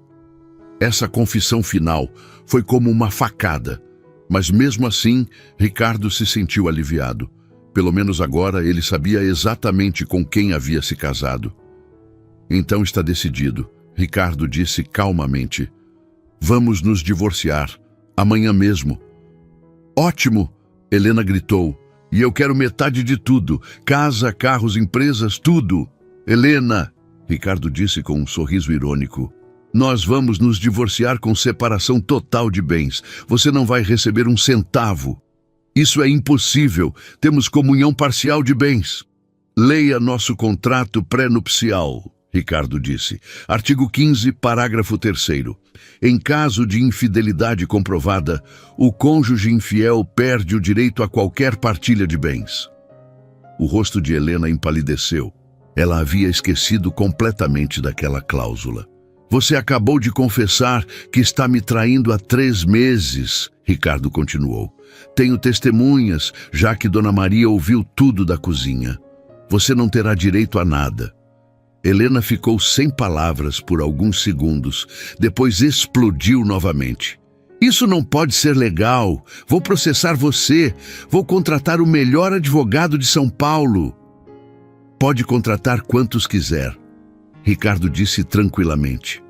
Essa confissão final foi como uma facada. Mas mesmo assim, Ricardo se sentiu aliviado. Pelo menos agora ele sabia exatamente com quem havia se casado. Então está decidido, Ricardo disse calmamente. Vamos nos divorciar, amanhã mesmo. Ótimo, Helena gritou. E eu quero metade de tudo, casa, carros, empresas, tudo. Helena, Ricardo disse com um sorriso irônico. Nós vamos nos divorciar com separação total de bens. Você não vai receber um centavo. Isso é impossível. Temos comunhão parcial de bens. Leia nosso contrato pré-nupcial, Ricardo disse. Artigo 15, parágrafo 3º. Em caso de infidelidade comprovada, o cônjuge infiel perde o direito a qualquer partilha de bens. O rosto de Helena empalideceu. Ela havia esquecido completamente daquela cláusula. Você acabou de confessar que está me traindo há 3 meses, Ricardo continuou. Tenho testemunhas, já que Dona Maria ouviu tudo da cozinha. Você não terá direito a nada. Helena ficou sem palavras por alguns segundos, depois explodiu novamente. Isso não pode ser legal. Vou processar você. Vou contratar o melhor advogado de São Paulo. Pode contratar quantos quiser, Ricardo disse tranquilamente.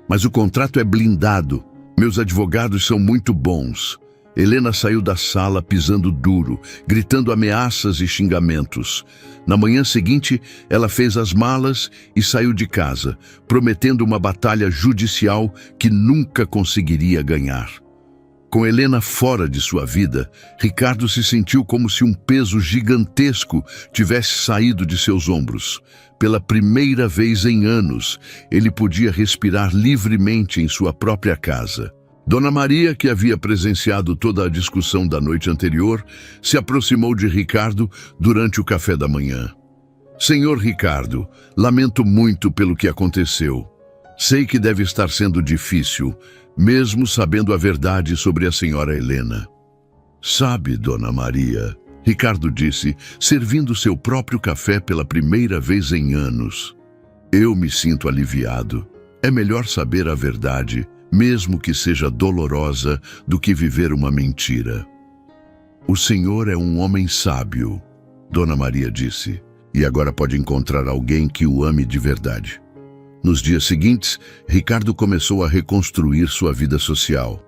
Mas o contrato é blindado. Meus advogados são muito bons. Helena saiu da sala pisando duro, gritando ameaças e xingamentos. Na manhã seguinte, ela fez as malas e saiu de casa, prometendo uma batalha judicial que nunca conseguiria ganhar. Com Helena fora de sua vida, Ricardo se sentiu como se um peso gigantesco tivesse saído de seus ombros. Pela primeira vez em anos, ele podia respirar livremente em sua própria casa. Dona Maria, que havia presenciado toda a discussão da noite anterior, se aproximou de Ricardo durante o café da manhã. Senhor Ricardo, lamento muito pelo que aconteceu. Sei que deve estar sendo difícil, mesmo sabendo a verdade sobre a senhora Helena. Sabe, Dona Maria, Ricardo disse, servindo seu próprio café pela primeira vez em anos. Eu me sinto aliviado. É melhor saber a verdade, mesmo que seja dolorosa, do que viver uma mentira. O senhor é um homem sábio, Dona Maria disse, e agora pode encontrar alguém que o ame de verdade. Nos dias seguintes, Ricardo começou a reconstruir sua vida social.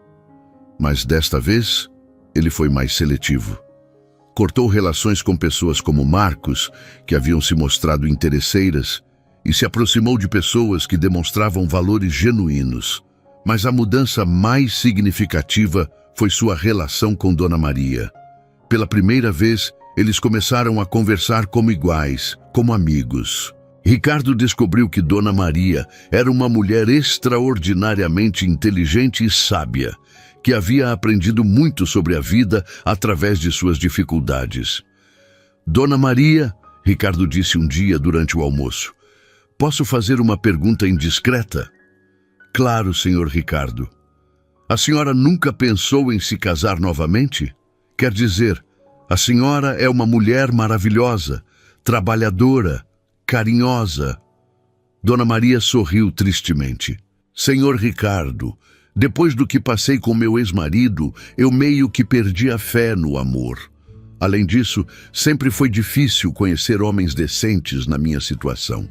Mas desta vez, ele foi mais seletivo. Cortou relações com pessoas como Marcos, que haviam se mostrado interesseiras, e se aproximou de pessoas que demonstravam valores genuínos. Mas a mudança mais significativa foi sua relação com Dona Maria. Pela primeira vez, eles começaram a conversar como iguais, como amigos. Ricardo descobriu que Dona Maria era uma mulher extraordinariamente inteligente e sábia, que havia aprendido muito sobre a vida através de suas dificuldades. Dona Maria, Ricardo disse um dia durante o almoço, posso fazer uma pergunta indiscreta? Claro, senhor Ricardo. A senhora nunca pensou em se casar novamente? Quer dizer, a senhora é uma mulher maravilhosa, trabalhadora, carinhosa. Dona Maria sorriu tristemente. Senhor Ricardo, depois do que passei com meu ex-marido, eu meio que perdi a fé no amor. Além disso, sempre foi difícil conhecer homens decentes na minha situação.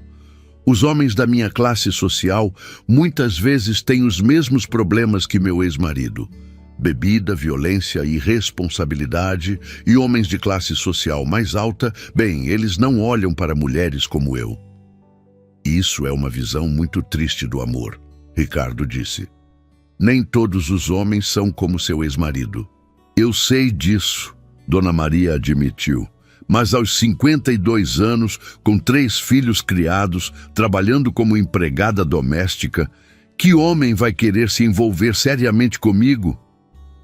Os homens da minha classe social muitas vezes têm os mesmos problemas que meu ex-marido. Bebida, violência, irresponsabilidade, e homens de classe social mais alta, bem, eles não olham para mulheres como eu. Isso é uma visão muito triste do amor, Ricardo disse. Nem todos os homens são como seu ex-marido. Eu sei disso, Dona Maria admitiu. Mas aos 52 anos, com 3 filhos criados, trabalhando como empregada doméstica, que homem vai querer se envolver seriamente comigo?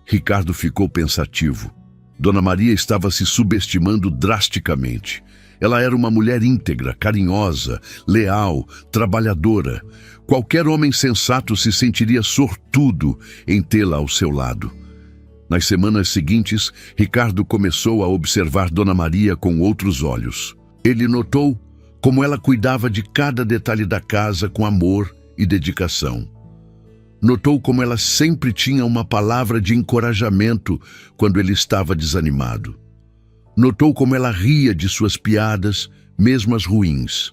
Ricardo ficou pensativo. Dona Maria estava se subestimando drasticamente. Ela era uma mulher íntegra, carinhosa, leal, trabalhadora. Qualquer homem sensato se sentiria sortudo em tê-la ao seu lado. Nas semanas seguintes, Ricardo começou a observar Dona Maria com outros olhos. Ele notou como ela cuidava de cada detalhe da casa com amor e dedicação. Notou como ela sempre tinha uma palavra de encorajamento quando ele estava desanimado. Notou como ela ria de suas piadas, mesmo as ruins.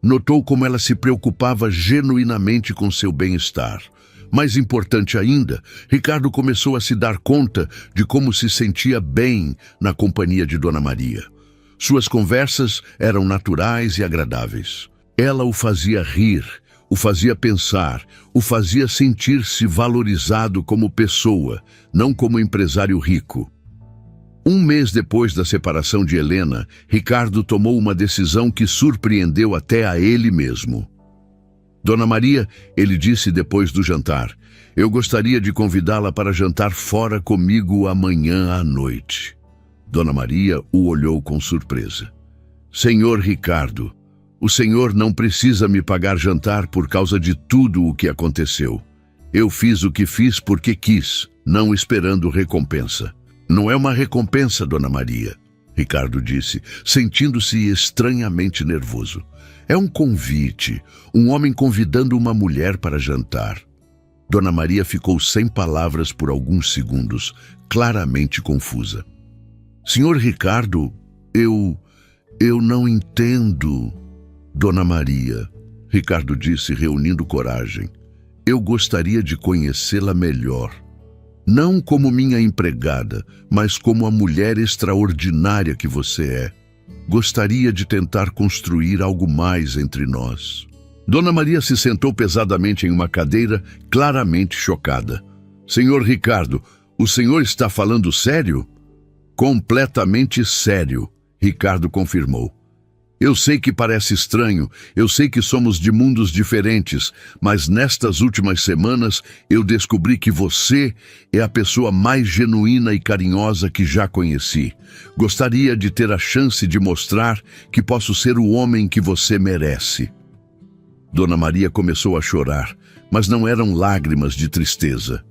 Notou como ela se preocupava genuinamente com seu bem-estar. Mais importante ainda, Ricardo começou a se dar conta de como se sentia bem na companhia de Dona Maria. Suas conversas eram naturais e agradáveis. Ela o fazia rir, o fazia pensar, o fazia sentir-se valorizado como pessoa, não como empresário rico. Um mês depois da separação de Helena, Ricardo tomou uma decisão que surpreendeu até a ele mesmo. Dona Maria, ele disse depois do jantar, eu gostaria de convidá-la para jantar fora comigo amanhã à noite. Dona Maria o olhou com surpresa. Senhor Ricardo, o senhor não precisa me pagar jantar por causa de tudo o que aconteceu. Eu fiz o que fiz porque quis, não esperando recompensa. Não é uma recompensa, Dona Maria, Ricardo disse, sentindo-se estranhamente nervoso. É um convite, um homem convidando uma mulher para jantar. Dona Maria ficou sem palavras por alguns segundos, claramente confusa. Senhor Ricardo, eu não entendo. Dona Maria, Ricardo disse, reunindo coragem. Eu gostaria de conhecê-la melhor. Não como minha empregada, mas como a mulher extraordinária que você é. Gostaria de tentar construir algo mais entre nós. Dona Maria se sentou pesadamente em uma cadeira, claramente chocada. Senhor Ricardo, o senhor está falando sério? Completamente sério, Ricardo confirmou. Eu sei que parece estranho, eu sei que somos de mundos diferentes, mas nestas últimas semanas eu descobri que você é a pessoa mais genuína e carinhosa que já conheci. Gostaria de ter a chance de mostrar que posso ser o homem que você merece. Dona Maria começou a chorar, mas não eram lágrimas de tristeza.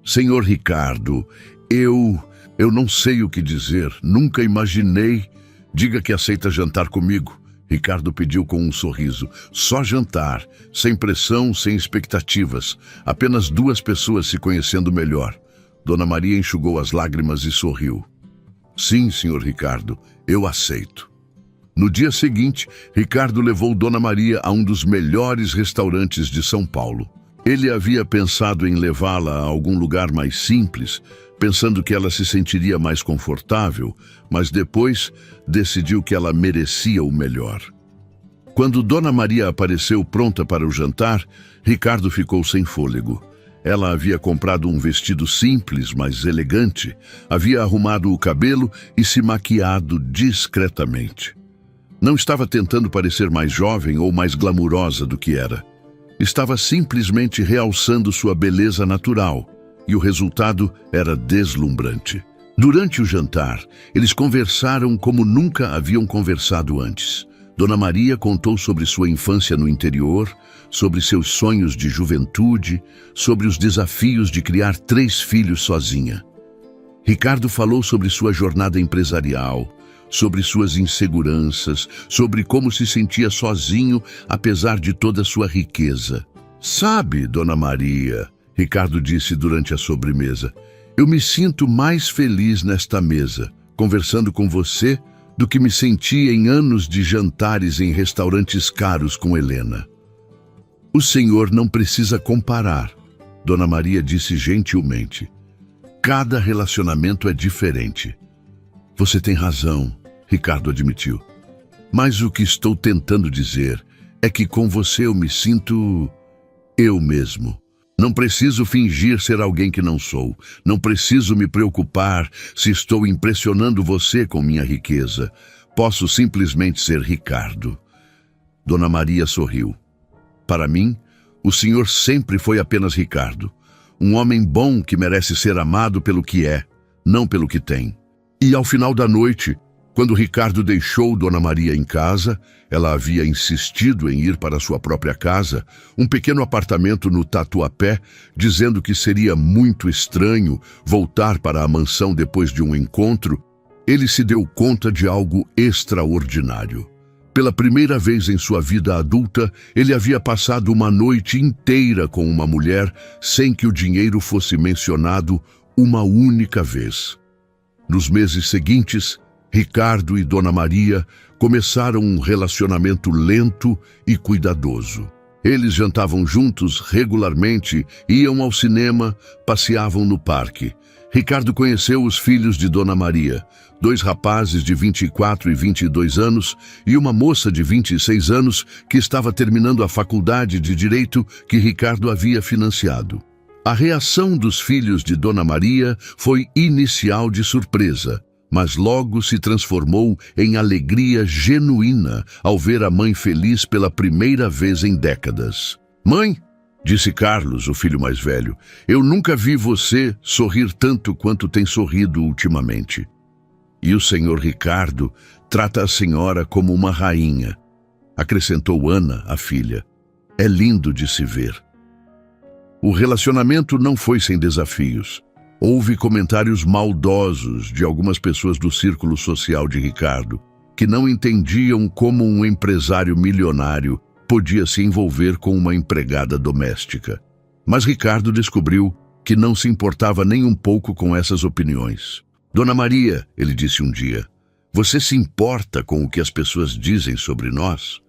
Senhor Ricardo, eu não sei o que dizer, nunca imaginei. Diga que aceita jantar comigo, Ricardo pediu com um sorriso. Só jantar, sem pressão, sem expectativas. Apenas duas pessoas se conhecendo melhor. Dona Maria enxugou as lágrimas e sorriu. Sim, senhor Ricardo, eu aceito. No dia seguinte, Ricardo levou Dona Maria a um dos melhores restaurantes de São Paulo. Ele havia pensado em levá-la a algum lugar mais simples, pensando que ela se sentiria mais confortável, mas depois decidiu que ela merecia o melhor. Quando Dona Maria apareceu pronta para o jantar, Ricardo ficou sem fôlego. Ela havia comprado um vestido simples, mas elegante, havia arrumado o cabelo e se maquiado discretamente. Não estava tentando parecer mais jovem ou mais glamurosa do que era. Estava simplesmente realçando sua beleza natural, e o resultado era deslumbrante. Durante o jantar, eles conversaram como nunca haviam conversado antes. Dona Maria contou sobre sua infância no interior, sobre seus sonhos de juventude, sobre os desafios de criar 3 filhos sozinha. Ricardo falou sobre sua jornada empresarial, sobre suas inseguranças, sobre como se sentia sozinho apesar de toda sua riqueza. Sabe, Dona Maria, Ricardo disse durante a sobremesa, eu me sinto mais feliz nesta mesa, conversando com você, do que me senti em anos de jantares em restaurantes caros com Helena. O senhor não precisa comparar, Dona Maria disse gentilmente. Cada relacionamento é diferente. Você tem razão, Ricardo admitiu. Mas o que estou tentando dizer é que com você eu me sinto eu mesmo. Não preciso fingir ser alguém que não sou. Não preciso me preocupar se estou impressionando você com minha riqueza. Posso simplesmente ser Ricardo. Dona Maria sorriu. Para mim, o senhor sempre foi apenas Ricardo. Um homem bom que merece ser amado pelo que é, não pelo que tem. E ao final da noite, quando Ricardo deixou Dona Maria em casa, ela havia insistido em ir para sua própria casa, um pequeno apartamento no Tatuapé, dizendo que seria muito estranho voltar para a mansão depois de um encontro, ele se deu conta de algo extraordinário. Pela primeira vez em sua vida adulta, ele havia passado uma noite inteira com uma mulher sem que o dinheiro fosse mencionado uma única vez. Nos meses seguintes, Ricardo e Dona Maria começaram um relacionamento lento e cuidadoso. Eles jantavam juntos regularmente, iam ao cinema, passeavam no parque. Ricardo conheceu os filhos de Dona Maria, 2 rapazes de 24 e 22 anos e uma moça de 26 anos que estava terminando a faculdade de Direito que Ricardo havia financiado. A reação dos filhos de Dona Maria foi inicial de surpresa, mas logo se transformou em alegria genuína ao ver a mãe feliz pela primeira vez em décadas. Mãe, disse Carlos, o filho mais velho, eu nunca vi você sorrir tanto quanto tem sorrido ultimamente. E o senhor Ricardo trata a senhora como uma rainha, acrescentou Ana, a filha. É lindo de se ver. O relacionamento não foi sem desafios. Houve comentários maldosos de algumas pessoas do círculo social de Ricardo, que não entendiam como um empresário milionário podia se envolver com uma empregada doméstica. Mas Ricardo descobriu que não se importava nem um pouco com essas opiniões. Dona Maria, ele disse um dia, você se importa com o que as pessoas dizem sobre nós?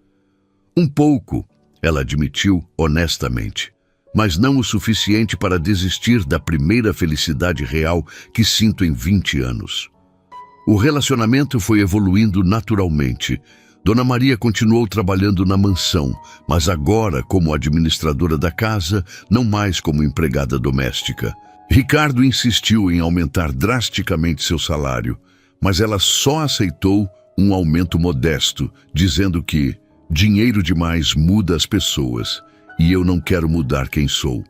Um pouco, ela admitiu honestamente. mas não o suficiente para desistir da primeira felicidade real que sinto em 20 anos. O relacionamento foi evoluindo naturalmente. Dona Maria continuou trabalhando na mansão, mas agora como administradora da casa, não mais como empregada doméstica. Ricardo insistiu em aumentar drasticamente seu salário, mas ela só aceitou um aumento modesto, dizendo que dinheiro demais muda as pessoas e eu não quero mudar quem sou.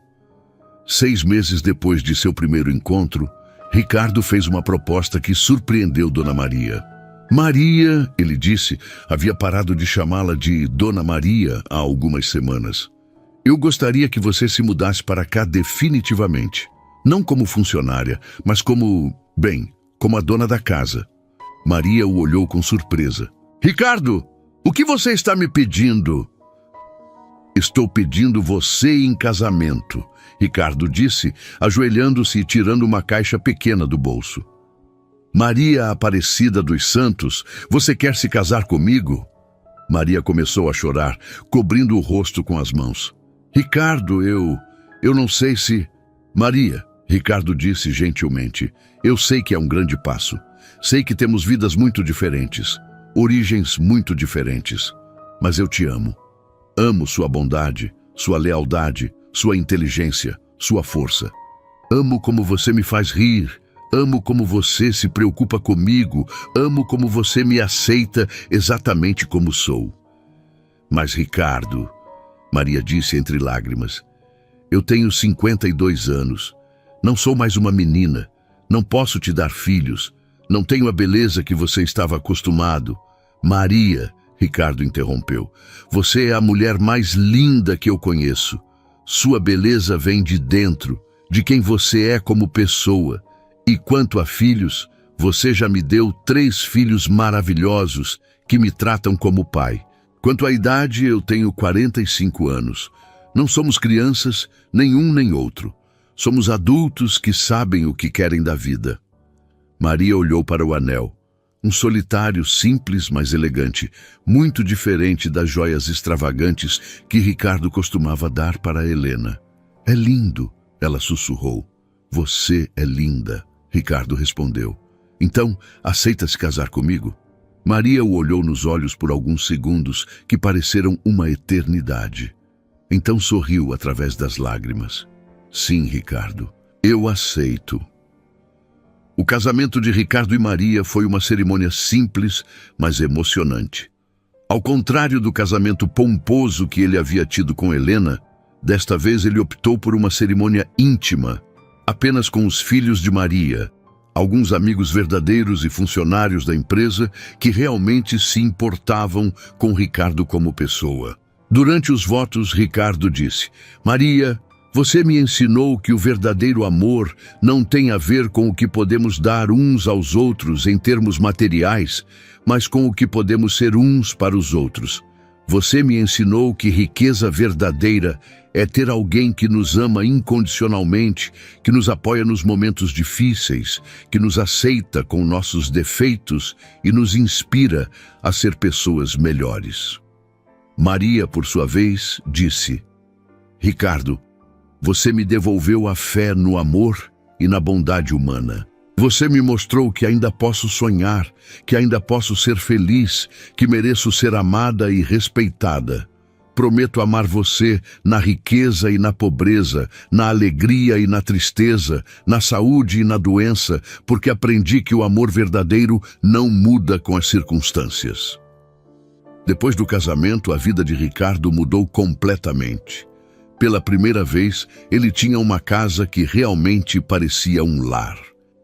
6 meses depois de seu primeiro encontro, Ricardo fez uma proposta que surpreendeu Dona Maria. Maria, ele disse, havia parado de chamá-la de Dona Maria há algumas semanas. Eu gostaria que você se mudasse para cá definitivamente. Não como funcionária, mas como a dona da casa. Maria o olhou com surpresa. Ricardo, o que você está me pedindo? Estou pedindo você em casamento, Ricardo disse, ajoelhando-se e tirando uma caixa pequena do bolso. Maria Aparecida dos Santos, você quer se casar comigo? Maria começou a chorar, cobrindo o rosto com as mãos. Ricardo, eu não sei se... Maria, Ricardo disse gentilmente, eu sei que é um grande passo. Sei que temos vidas muito diferentes, origens muito diferentes, mas eu te amo. Amo sua bondade, sua lealdade, sua inteligência, sua força. Amo como você me faz rir. Amo como você se preocupa comigo, amo como você me aceita exatamente como sou. Mas Ricardo, Maria disse entre lágrimas, eu tenho 52 anos, não sou mais uma menina, não posso te dar filhos, não tenho a beleza que você estava acostumado. Maria, Ricardo interrompeu, você é a mulher mais linda que eu conheço. Sua beleza vem de dentro, de quem você é como pessoa. E quanto a filhos, você já me deu 3 filhos maravilhosos que me tratam como pai. Quanto à idade, eu tenho 45 anos. Não somos crianças, nem um nem outro. Somos adultos que sabem o que querem da vida. Maria olhou para o anel. Um solitário simples, mas elegante, muito diferente das joias extravagantes que Ricardo costumava dar para Helena. É lindo, ela sussurrou. Você é linda. Ricardo respondeu. Então, aceita se casar comigo? Maria o olhou nos olhos por alguns segundos que pareceram uma eternidade. Então sorriu através das lágrimas. Sim, Ricardo, eu aceito. O casamento de Ricardo e Maria foi uma cerimônia simples, mas emocionante. Ao contrário do casamento pomposo que ele havia tido com Helena, desta vez ele optou por uma cerimônia íntima, apenas com os filhos de Maria, alguns amigos verdadeiros e funcionários da empresa que realmente se importavam com Ricardo como pessoa. Durante os votos, Ricardo disse, Maria, você me ensinou que o verdadeiro amor não tem a ver com o que podemos dar uns aos outros em termos materiais, mas com o que podemos ser uns para os outros. Você me ensinou que riqueza verdadeira é ter alguém que nos ama incondicionalmente, que nos apoia nos momentos difíceis, que nos aceita com nossos defeitos e nos inspira a ser pessoas melhores. Maria, por sua vez, disse, Ricardo, você me devolveu a fé no amor e na bondade humana. Você me mostrou que ainda posso sonhar, que ainda posso ser feliz, que mereço ser amada e respeitada. Prometo amar você na riqueza e na pobreza, na alegria e na tristeza, na saúde e na doença, porque aprendi que o amor verdadeiro não muda com as circunstâncias. Depois do casamento, a vida de Ricardo mudou completamente. Pela primeira vez, ele tinha uma casa que realmente parecia um lar.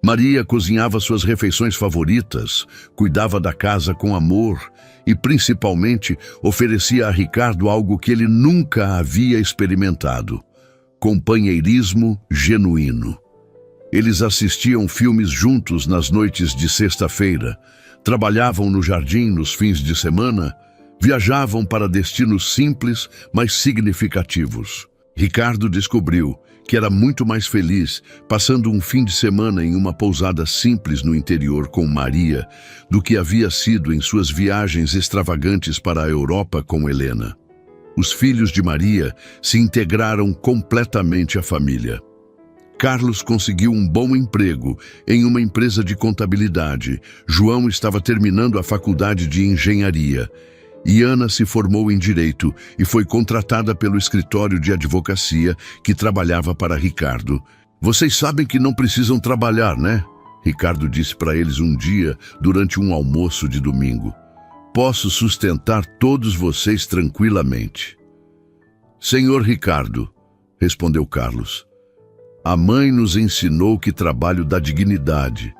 Maria cozinhava suas refeições favoritas, cuidava da casa com amor e, principalmente, oferecia a Ricardo algo que ele nunca havia experimentado: companheirismo genuíno. Eles assistiam filmes juntos nas noites de sexta-feira, trabalhavam no jardim nos fins de semana, viajavam para destinos simples, mas significativos. Ricardo descobriu que era muito mais feliz passando um fim de semana em uma pousada simples no interior com Maria do que havia sido em suas viagens extravagantes para a Europa com Helena. Os filhos de Maria se integraram completamente à família. Carlos conseguiu um bom emprego em uma empresa de contabilidade. João estava terminando a faculdade de engenharia. E Ana se formou em direito e foi contratada pelo escritório de advocacia que trabalhava para Ricardo. Vocês sabem que não precisam trabalhar, né? Ricardo disse para eles um dia durante um almoço de domingo. Posso sustentar todos vocês tranquilamente. Senhor Ricardo, respondeu Carlos, a mãe nos ensinou que trabalho dá dignidade.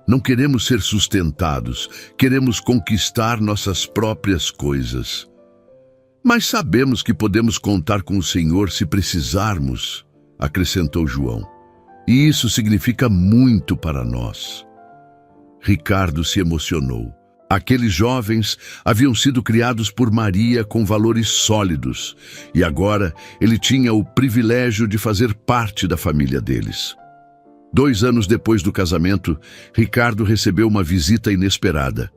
Não queremos ser sustentados, queremos conquistar nossas próprias coisas. Mas sabemos que podemos contar com o Senhor se precisarmos, acrescentou João. E isso significa muito para nós. Ricardo se emocionou. Aqueles jovens haviam sido criados por Maria com valores sólidos, e agora ele tinha o privilégio de fazer parte da família deles. 2 anos depois do casamento, Ricardo recebeu uma visita inesperada.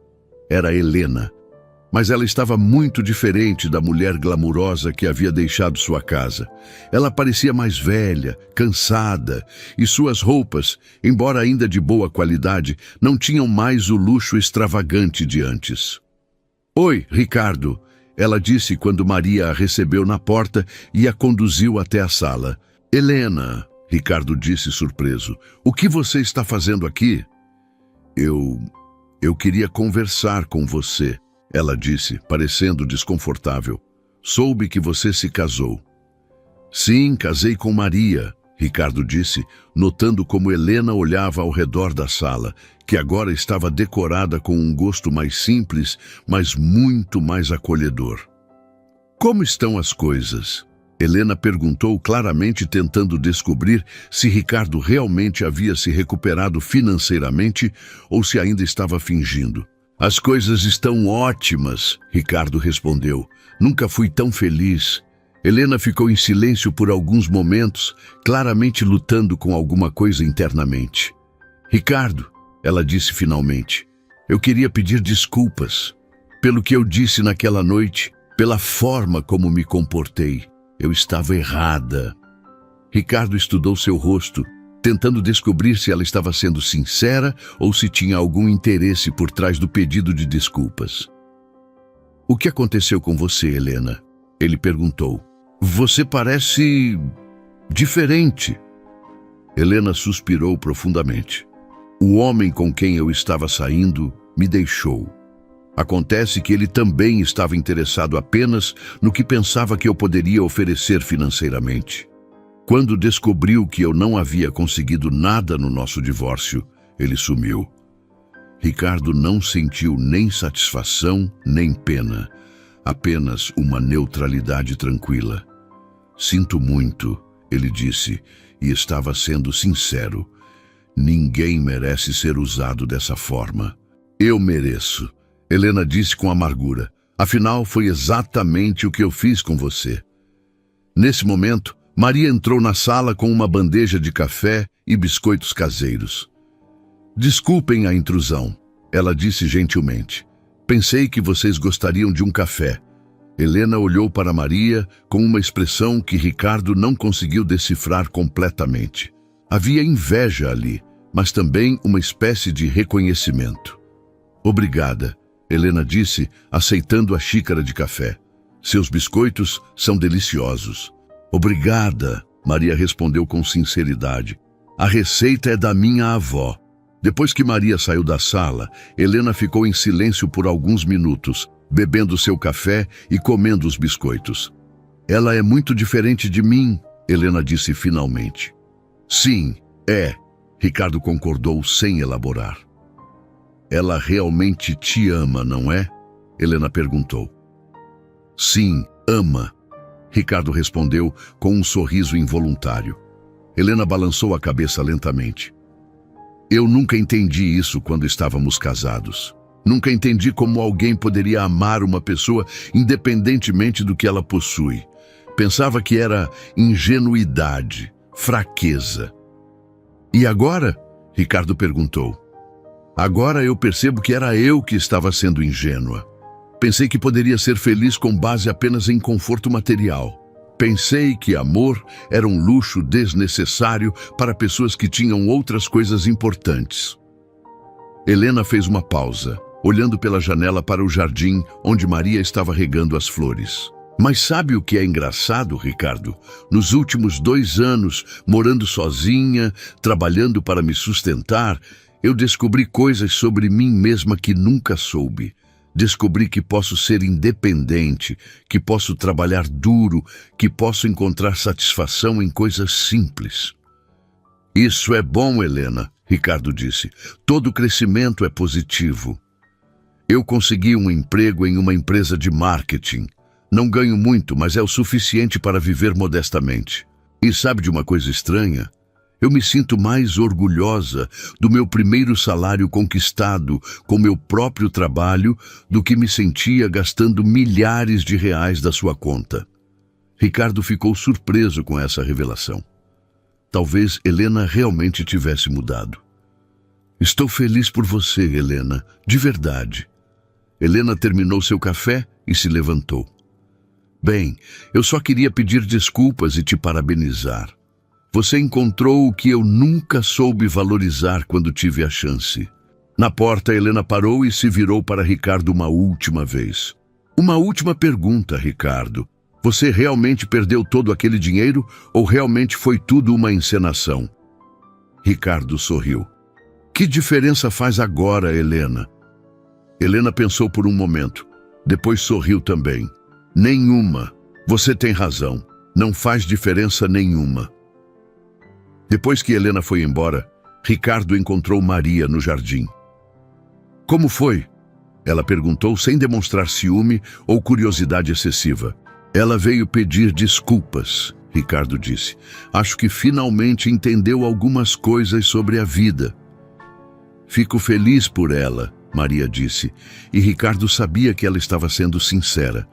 Era Helena, mas ela estava muito diferente da mulher glamurosa que havia deixado sua casa. Ela parecia mais velha, cansada, e suas roupas, embora ainda de boa qualidade, não tinham mais o luxo extravagante de antes. Oi, Ricardo, ela disse quando Maria a recebeu na porta e a conduziu até a sala. Helena, Ricardo disse surpreso, o que você está fazendo aqui? Eu queria conversar com você. Ela disse, parecendo desconfortável. Soube que você se casou. Sim, casei com Maria, Ricardo disse, notando como Helena olhava ao redor da sala, que agora estava decorada com um gosto mais simples, mas muito mais acolhedor. Como estão as coisas? Helena perguntou claramente, tentando descobrir se Ricardo realmente havia se recuperado financeiramente ou se ainda estava fingindo. As coisas estão ótimas, Ricardo respondeu. Nunca fui tão feliz. Helena ficou em silêncio por alguns momentos, claramente lutando com alguma coisa internamente. Ricardo, ela disse finalmente, eu queria pedir desculpas pelo que eu disse naquela noite, pela forma como me comportei. Eu estava errada. Ricardo estudou seu rosto, tentando descobrir se ela estava sendo sincera ou se tinha algum interesse por trás do pedido de desculpas. O que aconteceu com você, Helena? Ele perguntou. Você parece diferente. Helena suspirou profundamente. O homem com quem eu estava saindo me deixou. Acontece que ele também estava interessado apenas no que pensava que eu poderia oferecer financeiramente. Quando descobriu que eu não havia conseguido nada no nosso divórcio, ele sumiu. Ricardo não sentiu nem satisfação, nem pena, apenas uma neutralidade tranquila. Sinto muito, ele disse, e estava sendo sincero. Ninguém merece ser usado dessa forma. Eu mereço, Helena disse com amargura. Afinal, foi exatamente o que eu fiz com você. Nesse momento, Maria entrou na sala com uma bandeja de café e biscoitos caseiros. Desculpem a intrusão, ela disse gentilmente. Pensei que vocês gostariam de um café. Helena olhou para Maria com uma expressão que Ricardo não conseguiu decifrar completamente. Havia inveja ali, mas também uma espécie de reconhecimento. Obrigada, Helena disse, aceitando a xícara de café. Seus biscoitos são deliciosos. Obrigada, Maria respondeu com sinceridade. A receita é da minha avó. Depois que Maria saiu da sala, Helena ficou em silêncio por alguns minutos, bebendo seu café e comendo os biscoitos. Ela é muito diferente de mim, Helena disse finalmente. Sim, é, Ricardo concordou sem elaborar. Ela realmente te ama, não é? Helena perguntou. Sim, ama. Ricardo respondeu com um sorriso involuntário. Helena balançou a cabeça lentamente. Eu nunca entendi isso quando estávamos casados. Nunca entendi como alguém poderia amar uma pessoa independentemente do que ela possui. Pensava que era ingenuidade, fraqueza. E agora? Ricardo perguntou. Agora eu percebo que era eu que estava sendo ingênua. Pensei que poderia ser feliz com base apenas em conforto material. Pensei que amor era um luxo desnecessário para pessoas que tinham outras coisas importantes. Helena fez uma pausa, olhando pela janela para o jardim onde Maria estava regando as flores. Mas sabe o que é engraçado, Ricardo? Nos últimos 2 anos, morando sozinha, trabalhando para me sustentar, eu descobri coisas sobre mim mesma que nunca soube. Descobri que posso ser independente, que posso trabalhar duro, que posso encontrar satisfação em coisas simples. Isso é bom, Helena, Ricardo disse. Todo crescimento é positivo. Eu consegui um emprego em uma empresa de marketing. Não ganho muito, mas é o suficiente para viver modestamente. E sabe de uma coisa estranha? Eu me sinto mais orgulhosa do meu primeiro salário conquistado com meu próprio trabalho do que me sentia gastando milhares de reais da sua conta. Ricardo ficou surpreso com essa revelação. Talvez Helena realmente tivesse mudado. Estou feliz por você, Helena, de verdade. Helena terminou seu café e se levantou. Bem, eu só queria pedir desculpas e te parabenizar. Você encontrou o que eu nunca soube valorizar quando tive a chance. Na porta, Helena parou e se virou para Ricardo uma última vez. Uma última pergunta, Ricardo. Você realmente perdeu todo aquele dinheiro ou realmente foi tudo uma encenação? Ricardo sorriu. Que diferença faz agora, Helena? Helena pensou por um momento. Depois sorriu também. Nenhuma. Você tem razão. Não faz diferença nenhuma. Depois que Helena foi embora, Ricardo encontrou Maria no jardim. Como foi? Ela perguntou sem demonstrar ciúme ou curiosidade excessiva. Ela veio pedir desculpas, Ricardo disse. Acho que finalmente entendeu algumas coisas sobre a vida. Fico feliz por ela, Maria disse, e Ricardo sabia que ela estava sendo sincera.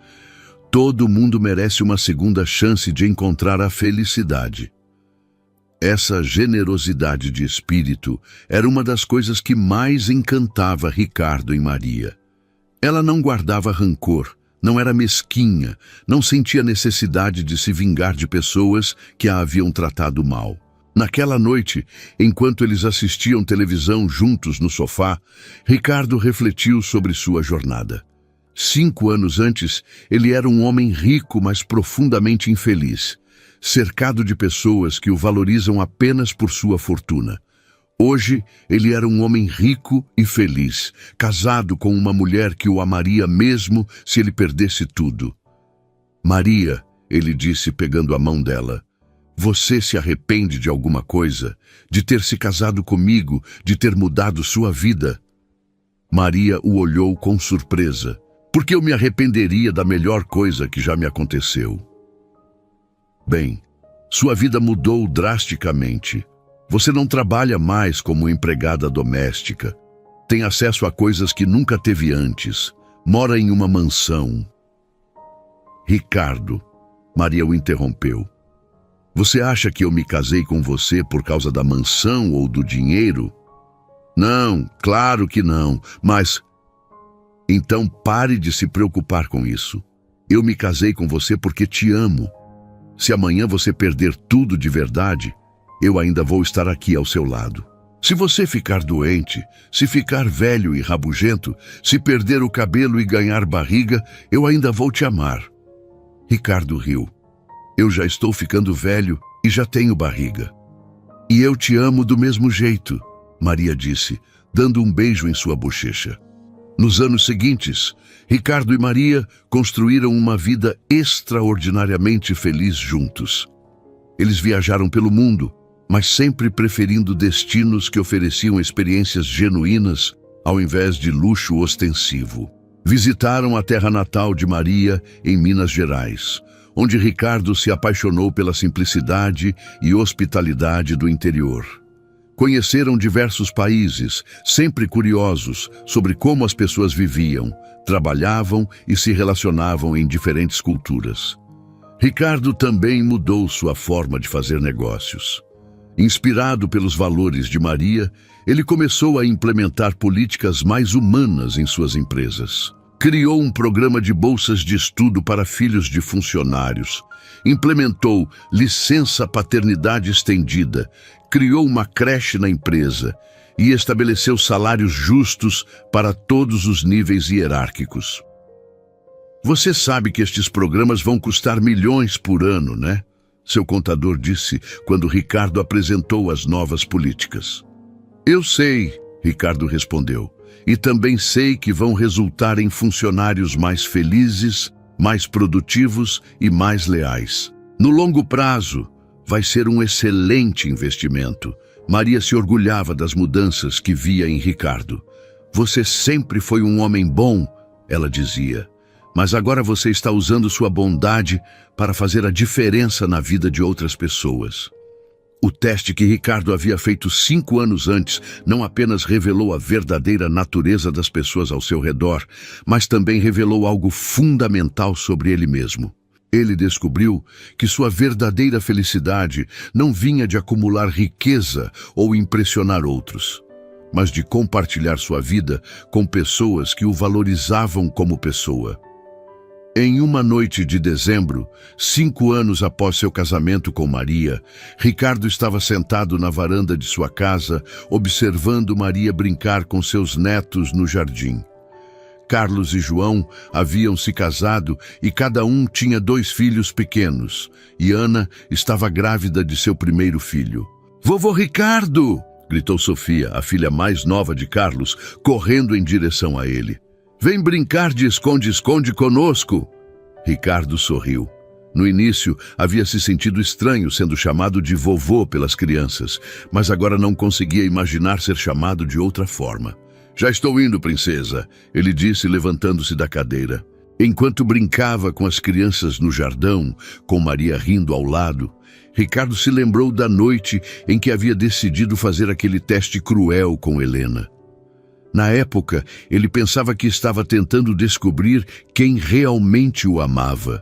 Todo mundo merece uma segunda chance de encontrar a felicidade. Essa generosidade de espírito era uma das coisas que mais encantava Ricardo em Maria. Ela não guardava rancor, não era mesquinha, não sentia necessidade de se vingar de pessoas que a haviam tratado mal. Naquela noite, enquanto eles assistiam televisão juntos no sofá, Ricardo refletiu sobre sua jornada. 5 anos antes, ele era um homem rico, mas profundamente infeliz, cercado de pessoas que o valorizam apenas por sua fortuna. Hoje, ele era um homem rico e feliz, casado com uma mulher que o amaria mesmo se ele perdesse tudo. Maria, ele disse pegando a mão dela, você se arrepende de alguma coisa? De ter se casado comigo, de ter mudado sua vida? Maria o olhou com surpresa. Porque eu me arrependeria da melhor coisa que já me aconteceu. Bem, sua vida mudou drasticamente. Você não trabalha mais como empregada doméstica. Tem acesso a coisas que nunca teve antes. Mora em uma mansão. Ricardo, Maria o interrompeu. Você acha que eu me casei com você por causa da mansão ou do dinheiro? Não, claro que não, mas... Então pare de se preocupar com isso. Eu me casei com você porque te amo. Se amanhã você perder tudo de verdade, eu ainda vou estar aqui ao seu lado. Se você ficar doente, se ficar velho e rabugento, se perder o cabelo e ganhar barriga, eu ainda vou te amar. Ricardo riu. Eu já estou ficando velho e já tenho barriga. E eu te amo do mesmo jeito, Maria disse, dando um beijo em sua bochecha. Nos anos seguintes, Ricardo e Maria construíram uma vida extraordinariamente feliz juntos. Eles viajaram pelo mundo, mas sempre preferindo destinos que ofereciam experiências genuínas ao invés de luxo ostensivo. Visitaram a terra natal de Maria, em Minas Gerais, onde Ricardo se apaixonou pela simplicidade e hospitalidade do interior. Conheceram diversos países, sempre curiosos sobre como as pessoas viviam, trabalhavam e se relacionavam em diferentes culturas. Ricardo também mudou sua forma de fazer negócios. Inspirado pelos valores de Maria, ele começou a implementar políticas mais humanas em suas empresas. Criou um programa de bolsas de estudo para filhos de funcionários. Implementou licença paternidade estendida. Criou uma creche na empresa e estabeleceu salários justos para todos os níveis hierárquicos. Você sabe que estes programas vão custar milhões por ano, né? Seu contador disse quando Ricardo apresentou as novas políticas. Eu sei, Ricardo respondeu, e também sei que vão resultar em funcionários mais felizes, mais produtivos e mais leais. No longo prazo, vai ser um excelente investimento. Maria se orgulhava das mudanças que via em Ricardo. Você sempre foi um homem bom, ela dizia, mas agora você está usando sua bondade para fazer a diferença na vida de outras pessoas. O teste que Ricardo havia feito 5 anos antes não apenas revelou a verdadeira natureza das pessoas ao seu redor, mas também revelou algo fundamental sobre ele mesmo. Ele descobriu que sua verdadeira felicidade não vinha de acumular riqueza ou impressionar outros, mas de compartilhar sua vida com pessoas que o valorizavam como pessoa. Em uma noite de dezembro, 5 anos após seu casamento com Maria, Ricardo estava sentado na varanda de sua casa, observando Maria brincar com seus netos no jardim. Carlos e João haviam se casado e cada um tinha 2 filhos pequenos, e Ana estava grávida de seu primeiro filho. "Vovô Ricardo!" gritou Sofia, a filha mais nova de Carlos, correndo em direção a ele. "Vem brincar de esconde-esconde conosco!" Ricardo sorriu. No início, havia se sentido estranho sendo chamado de vovô pelas crianças, mas agora não conseguia imaginar ser chamado de outra forma. "Já estou indo, princesa", ele disse, levantando-se da cadeira. Enquanto brincava com as crianças no jardim, com Maria rindo ao lado, Ricardo se lembrou da noite em que havia decidido fazer aquele teste cruel com Helena. Na época, ele pensava que estava tentando descobrir quem realmente o amava,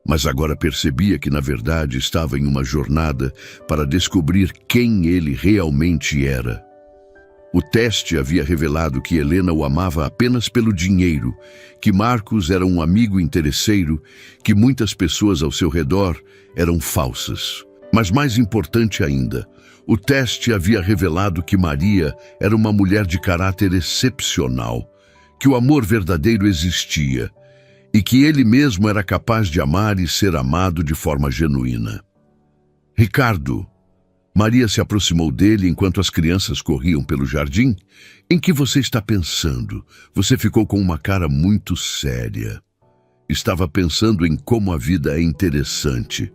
mas agora percebia que, na verdade, estava em uma jornada para descobrir quem ele realmente era. O teste havia revelado que Helena o amava apenas pelo dinheiro, que Marcos era um amigo interesseiro, que muitas pessoas ao seu redor eram falsas. Mas mais importante ainda, o teste havia revelado que Maria era uma mulher de caráter excepcional, que o amor verdadeiro existia e que ele mesmo era capaz de amar e ser amado de forma genuína. "Ricardo", Maria se aproximou dele enquanto as crianças corriam pelo jardim. "Em que você está pensando? Você ficou com uma cara muito séria." "Estava pensando em como a vida é interessante",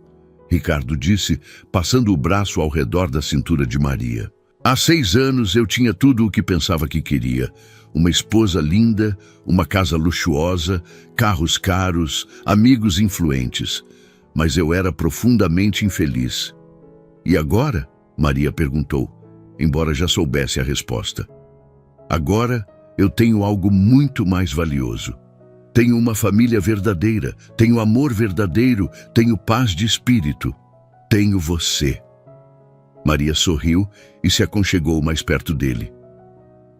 Ricardo disse, passando o braço ao redor da cintura de Maria. "Há 6 anos eu tinha tudo o que pensava que queria. Uma esposa linda, uma casa luxuosa, carros caros, amigos influentes. Mas eu era profundamente infeliz." "E agora?" Maria perguntou, embora já soubesse a resposta. "Agora eu tenho algo muito mais valioso. Tenho uma família verdadeira, tenho amor verdadeiro, tenho paz de espírito. Tenho você." Maria sorriu e se aconchegou mais perto dele.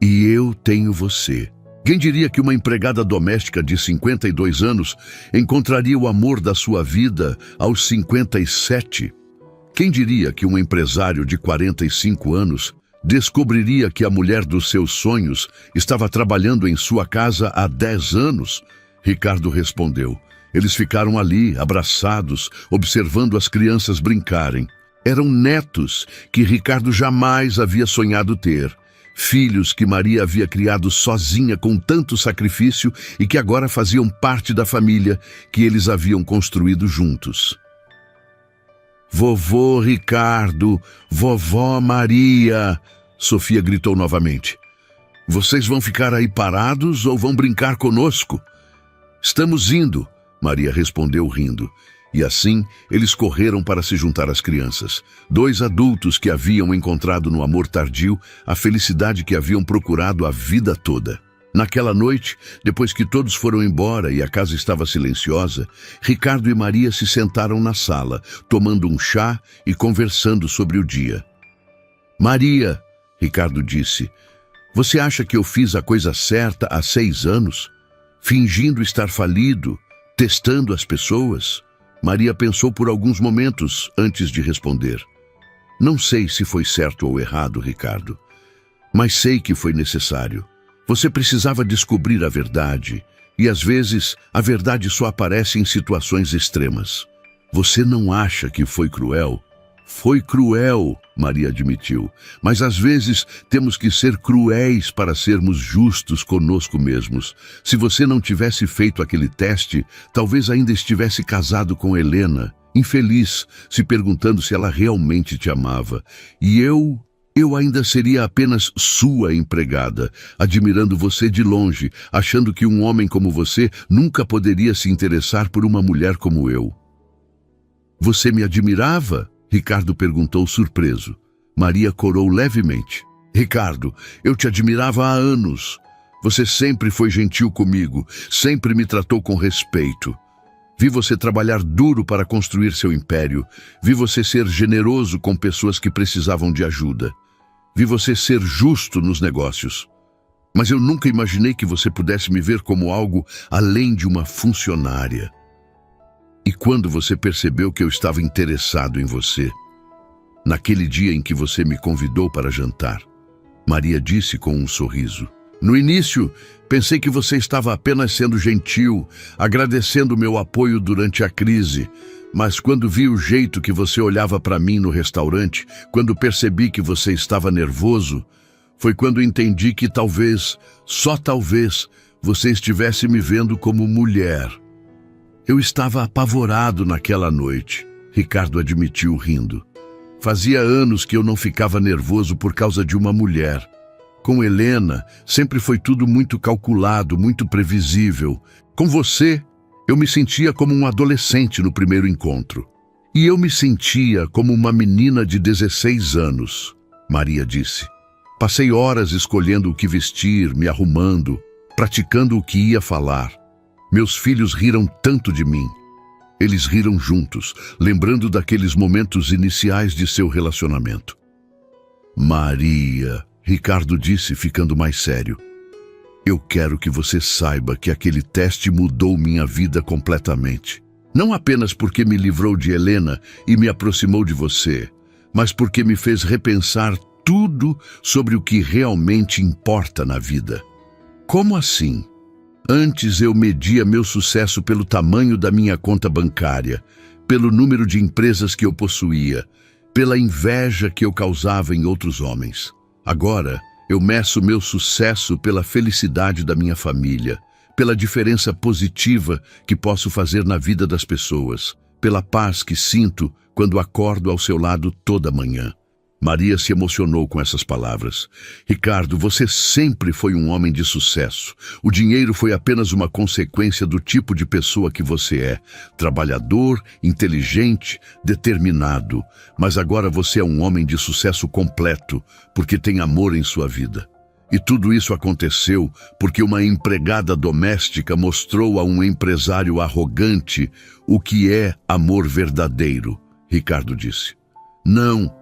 "E eu tenho você." Quem diria que uma empregada doméstica de 52 anos encontraria o amor da sua vida aos 57? Quem diria que um empresário de 45 anos descobriria que a mulher dos seus sonhos estava trabalhando em sua casa há 10 anos? Ricardo respondeu. Eles ficaram ali, abraçados, observando as crianças brincarem. Eram netos que Ricardo jamais havia sonhado ter. Filhos que Maria havia criado sozinha com tanto sacrifício e que agora faziam parte da família que eles haviam construído juntos. "Vovô Ricardo, vovó Maria", Sofia gritou novamente. "Vocês vão ficar aí parados ou vão brincar conosco?" "Estamos indo", Maria respondeu rindo. E assim, eles correram para se juntar às crianças. 2 adultos que haviam encontrado no amor tardio a felicidade que haviam procurado a vida toda. Naquela noite, depois que todos foram embora e a casa estava silenciosa, Ricardo e Maria se sentaram na sala, tomando um chá e conversando sobre o dia. "Maria", Ricardo disse, "você acha que eu fiz a coisa certa há 6 anos? fingindo estar falido, testando as pessoas? Maria pensou por alguns momentos antes de responder. Não sei se foi certo ou errado, Ricardo, mas sei que foi necessário. Você precisava descobrir a verdade, e às vezes a verdade só aparece em situações extremas. Você não acha que foi cruel? Foi cruel, Maria admitiu, mas às vezes temos que ser cruéis para sermos justos conosco mesmos. Se você não tivesse feito aquele teste, talvez ainda estivesse casado com Helena, infeliz, se perguntando se ela realmente te amava. E eu ainda seria apenas sua empregada, admirando você de longe, achando que um homem como você nunca poderia se interessar por uma mulher como eu. Você me admirava? Ricardo perguntou surpreso. Maria corou levemente. Ricardo, eu te admirava há anos. Você sempre foi gentil comigo, sempre me tratou com respeito. Vi você trabalhar duro para construir seu império. Vi você ser generoso com pessoas que precisavam de ajuda. Vi você ser justo nos negócios. Mas eu nunca imaginei que você pudesse me ver como algo além de uma funcionária. E quando você percebeu que eu estava interessado em você? Naquele dia em que você me convidou para jantar, Maria disse com um sorriso. No início, pensei que você estava apenas sendo gentil, agradecendo meu apoio durante a crise. Mas quando vi o jeito que você olhava para mim no restaurante, quando percebi que você estava nervoso, foi quando entendi que talvez, só talvez, você estivesse me vendo como mulher. Eu estava apavorado naquela noite, Ricardo admitiu rindo. Fazia anos que eu não ficava nervoso por causa de uma mulher. Com Helena, sempre foi tudo muito calculado, muito previsível. Com você, eu me sentia como um adolescente no primeiro encontro. E eu me sentia como uma menina de 16 anos, Maria disse. Passei horas escolhendo o que vestir, me arrumando, praticando o que ia falar. Meus filhos riram tanto de mim. Eles riram juntos, lembrando daqueles momentos iniciais de seu relacionamento. Maria, Ricardo disse, ficando mais sério. Eu quero que você saiba que aquele teste mudou minha vida completamente. Não apenas porque me livrou de Helena e me aproximou de você, mas porque me fez repensar tudo sobre o que realmente importa na vida. Como assim? Antes eu media meu sucesso pelo tamanho da minha conta bancária, pelo número de empresas que eu possuía, pela inveja que eu causava em outros homens. Agora, eu meço meu sucesso pela felicidade da minha família, pela diferença positiva que posso fazer na vida das pessoas, pela paz que sinto quando acordo ao seu lado toda manhã. Maria se emocionou com essas palavras. Ricardo, você sempre foi um homem de sucesso. O dinheiro foi apenas uma consequência do tipo de pessoa que você é. Trabalhador, inteligente, determinado. Mas agora você é um homem de sucesso completo, porque tem amor em sua vida. E tudo isso aconteceu porque uma empregada doméstica mostrou a um empresário arrogante o que é amor verdadeiro, Ricardo disse. Não,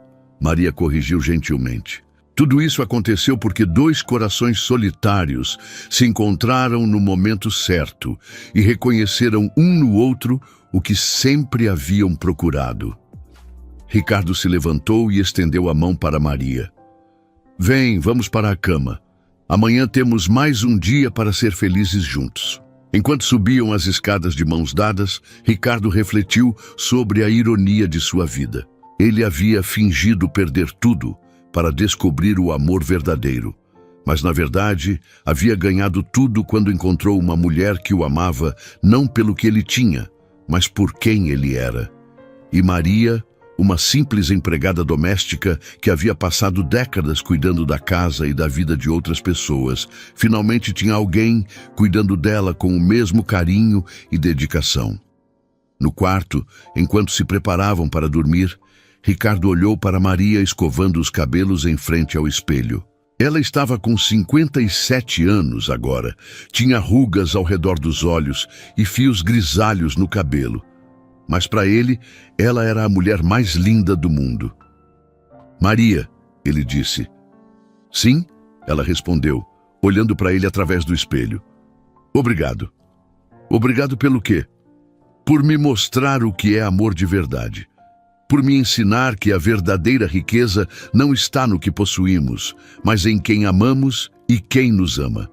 Maria corrigiu gentilmente. Tudo isso aconteceu porque dois corações solitários se encontraram no momento certo e reconheceram um no outro o que sempre haviam procurado. Ricardo se levantou e estendeu a mão para Maria. Vem, vamos para a cama. Amanhã temos mais um dia para ser felizes juntos. Enquanto subiam as escadas de mãos dadas, Ricardo refletiu sobre a ironia de sua vida. Ele havia fingido perder tudo para descobrir o amor verdadeiro. Mas, na verdade, havia ganhado tudo quando encontrou uma mulher que o amava não pelo que ele tinha, mas por quem ele era. E Maria, uma simples empregada doméstica que havia passado décadas cuidando da casa e da vida de outras pessoas, finalmente tinha alguém cuidando dela com o mesmo carinho e dedicação. No quarto, enquanto se preparavam para dormir, Ricardo olhou para Maria escovando os cabelos em frente ao espelho. Ela estava com 57 anos agora, tinha rugas ao redor dos olhos e fios grisalhos no cabelo. Mas para ele, ela era a mulher mais linda do mundo. Maria, ele disse. Sim, ela respondeu, olhando para ele através do espelho. Obrigado. Obrigado pelo quê? Por me mostrar o que é amor de verdade. Por me ensinar que a verdadeira riqueza não está no que possuímos, mas em quem amamos e quem nos ama.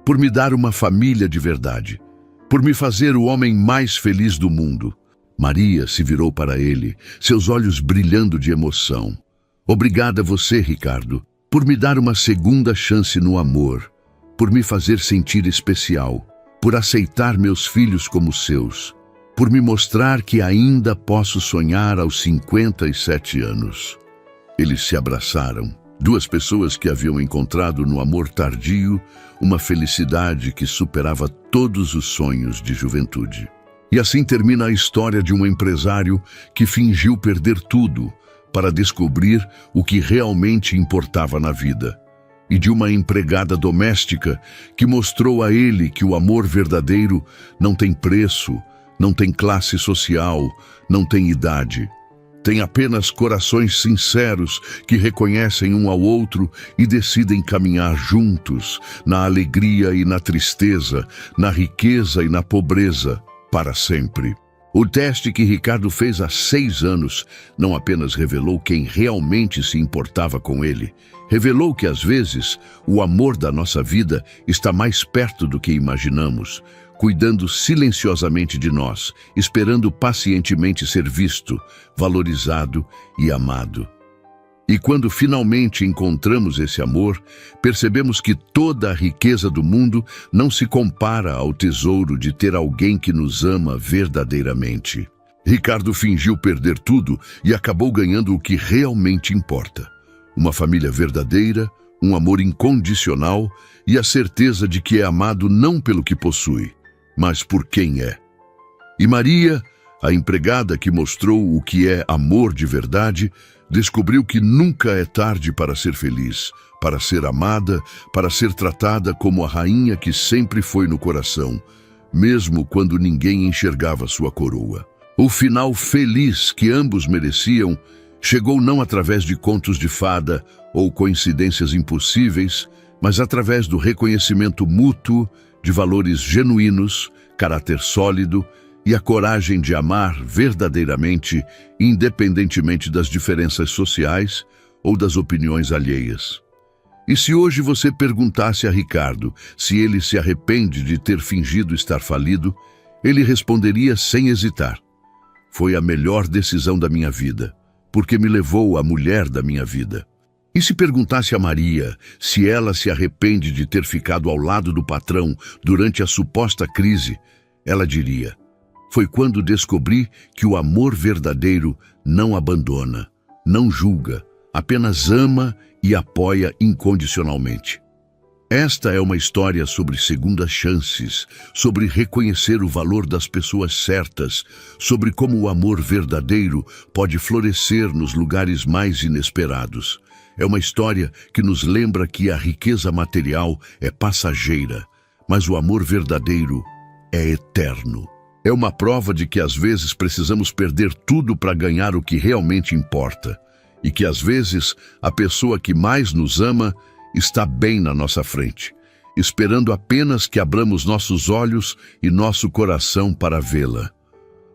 Por me dar uma família de verdade. Por me fazer o homem mais feliz do mundo. Maria se virou para ele, seus olhos brilhando de emoção. Obrigada a você, Ricardo, por me dar uma segunda chance no amor, por me fazer sentir especial, por aceitar meus filhos como seus, por me mostrar que ainda posso sonhar aos 57 anos. Eles se abraçaram, duas pessoas que haviam encontrado no amor tardio uma felicidade que superava todos os sonhos de juventude. E assim termina a história de um empresário que fingiu perder tudo para descobrir o que realmente importava na vida, e de uma empregada doméstica que mostrou a ele que o amor verdadeiro não tem preço, não tem classe social, não tem idade. Tem apenas corações sinceros que reconhecem um ao outro e decidem caminhar juntos, na alegria e na tristeza, na riqueza e na pobreza, para sempre. O teste que Ricardo fez há 6 anos não apenas revelou quem realmente se importava com ele, revelou que, às vezes, o amor da nossa vida está mais perto do que imaginamos, cuidando silenciosamente de nós, esperando pacientemente ser visto, valorizado e amado. E quando finalmente encontramos esse amor, percebemos que toda a riqueza do mundo não se compara ao tesouro de ter alguém que nos ama verdadeiramente. Ricardo fingiu perder tudo e acabou ganhando o que realmente importa: uma família verdadeira, um amor incondicional e a certeza de que é amado não pelo que possui, mas por quem é. E Maria, a empregada que mostrou o que é amor de verdade, descobriu que nunca é tarde para ser feliz, para ser amada, para ser tratada como a rainha que sempre foi no coração, mesmo quando ninguém enxergava sua coroa. O final feliz que ambos mereciam chegou não através de contos de fada ou coincidências impossíveis, mas através do reconhecimento mútuo de valores genuínos, caráter sólido e a coragem de amar verdadeiramente, independentemente das diferenças sociais ou das opiniões alheias. E se hoje você perguntasse a Ricardo se ele se arrepende de ter fingido estar falido, ele responderia sem hesitar: foi a melhor decisão da minha vida, porque me levou à mulher da minha vida. E se perguntasse a Maria se ela se arrepende de ter ficado ao lado do patrão durante a suposta crise, ela diria: foi quando descobri que o amor verdadeiro não abandona, não julga, apenas ama e apoia incondicionalmente. Esta é uma história sobre segundas chances, sobre reconhecer o valor das pessoas certas, sobre como o amor verdadeiro pode florescer nos lugares mais inesperados. É uma história que nos lembra que a riqueza material é passageira, mas o amor verdadeiro é eterno. É uma prova de que às vezes precisamos perder tudo para ganhar o que realmente importa, e que às vezes a pessoa que mais nos ama está bem na nossa frente, esperando apenas que abramos nossos olhos e nosso coração para vê-la.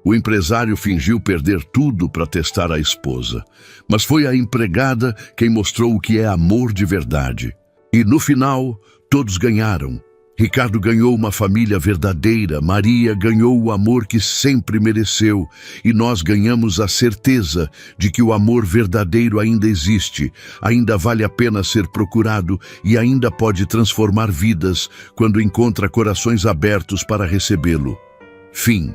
O empresário fingiu perder tudo para testar a esposa, mas foi a empregada quem mostrou o que é amor de verdade. E no final, todos ganharam. Ricardo ganhou uma família verdadeira, Maria ganhou o amor que sempre mereceu, e nós ganhamos a certeza de que o amor verdadeiro ainda existe, ainda vale a pena ser procurado e ainda pode transformar vidas quando encontra corações abertos para recebê-lo. Fim.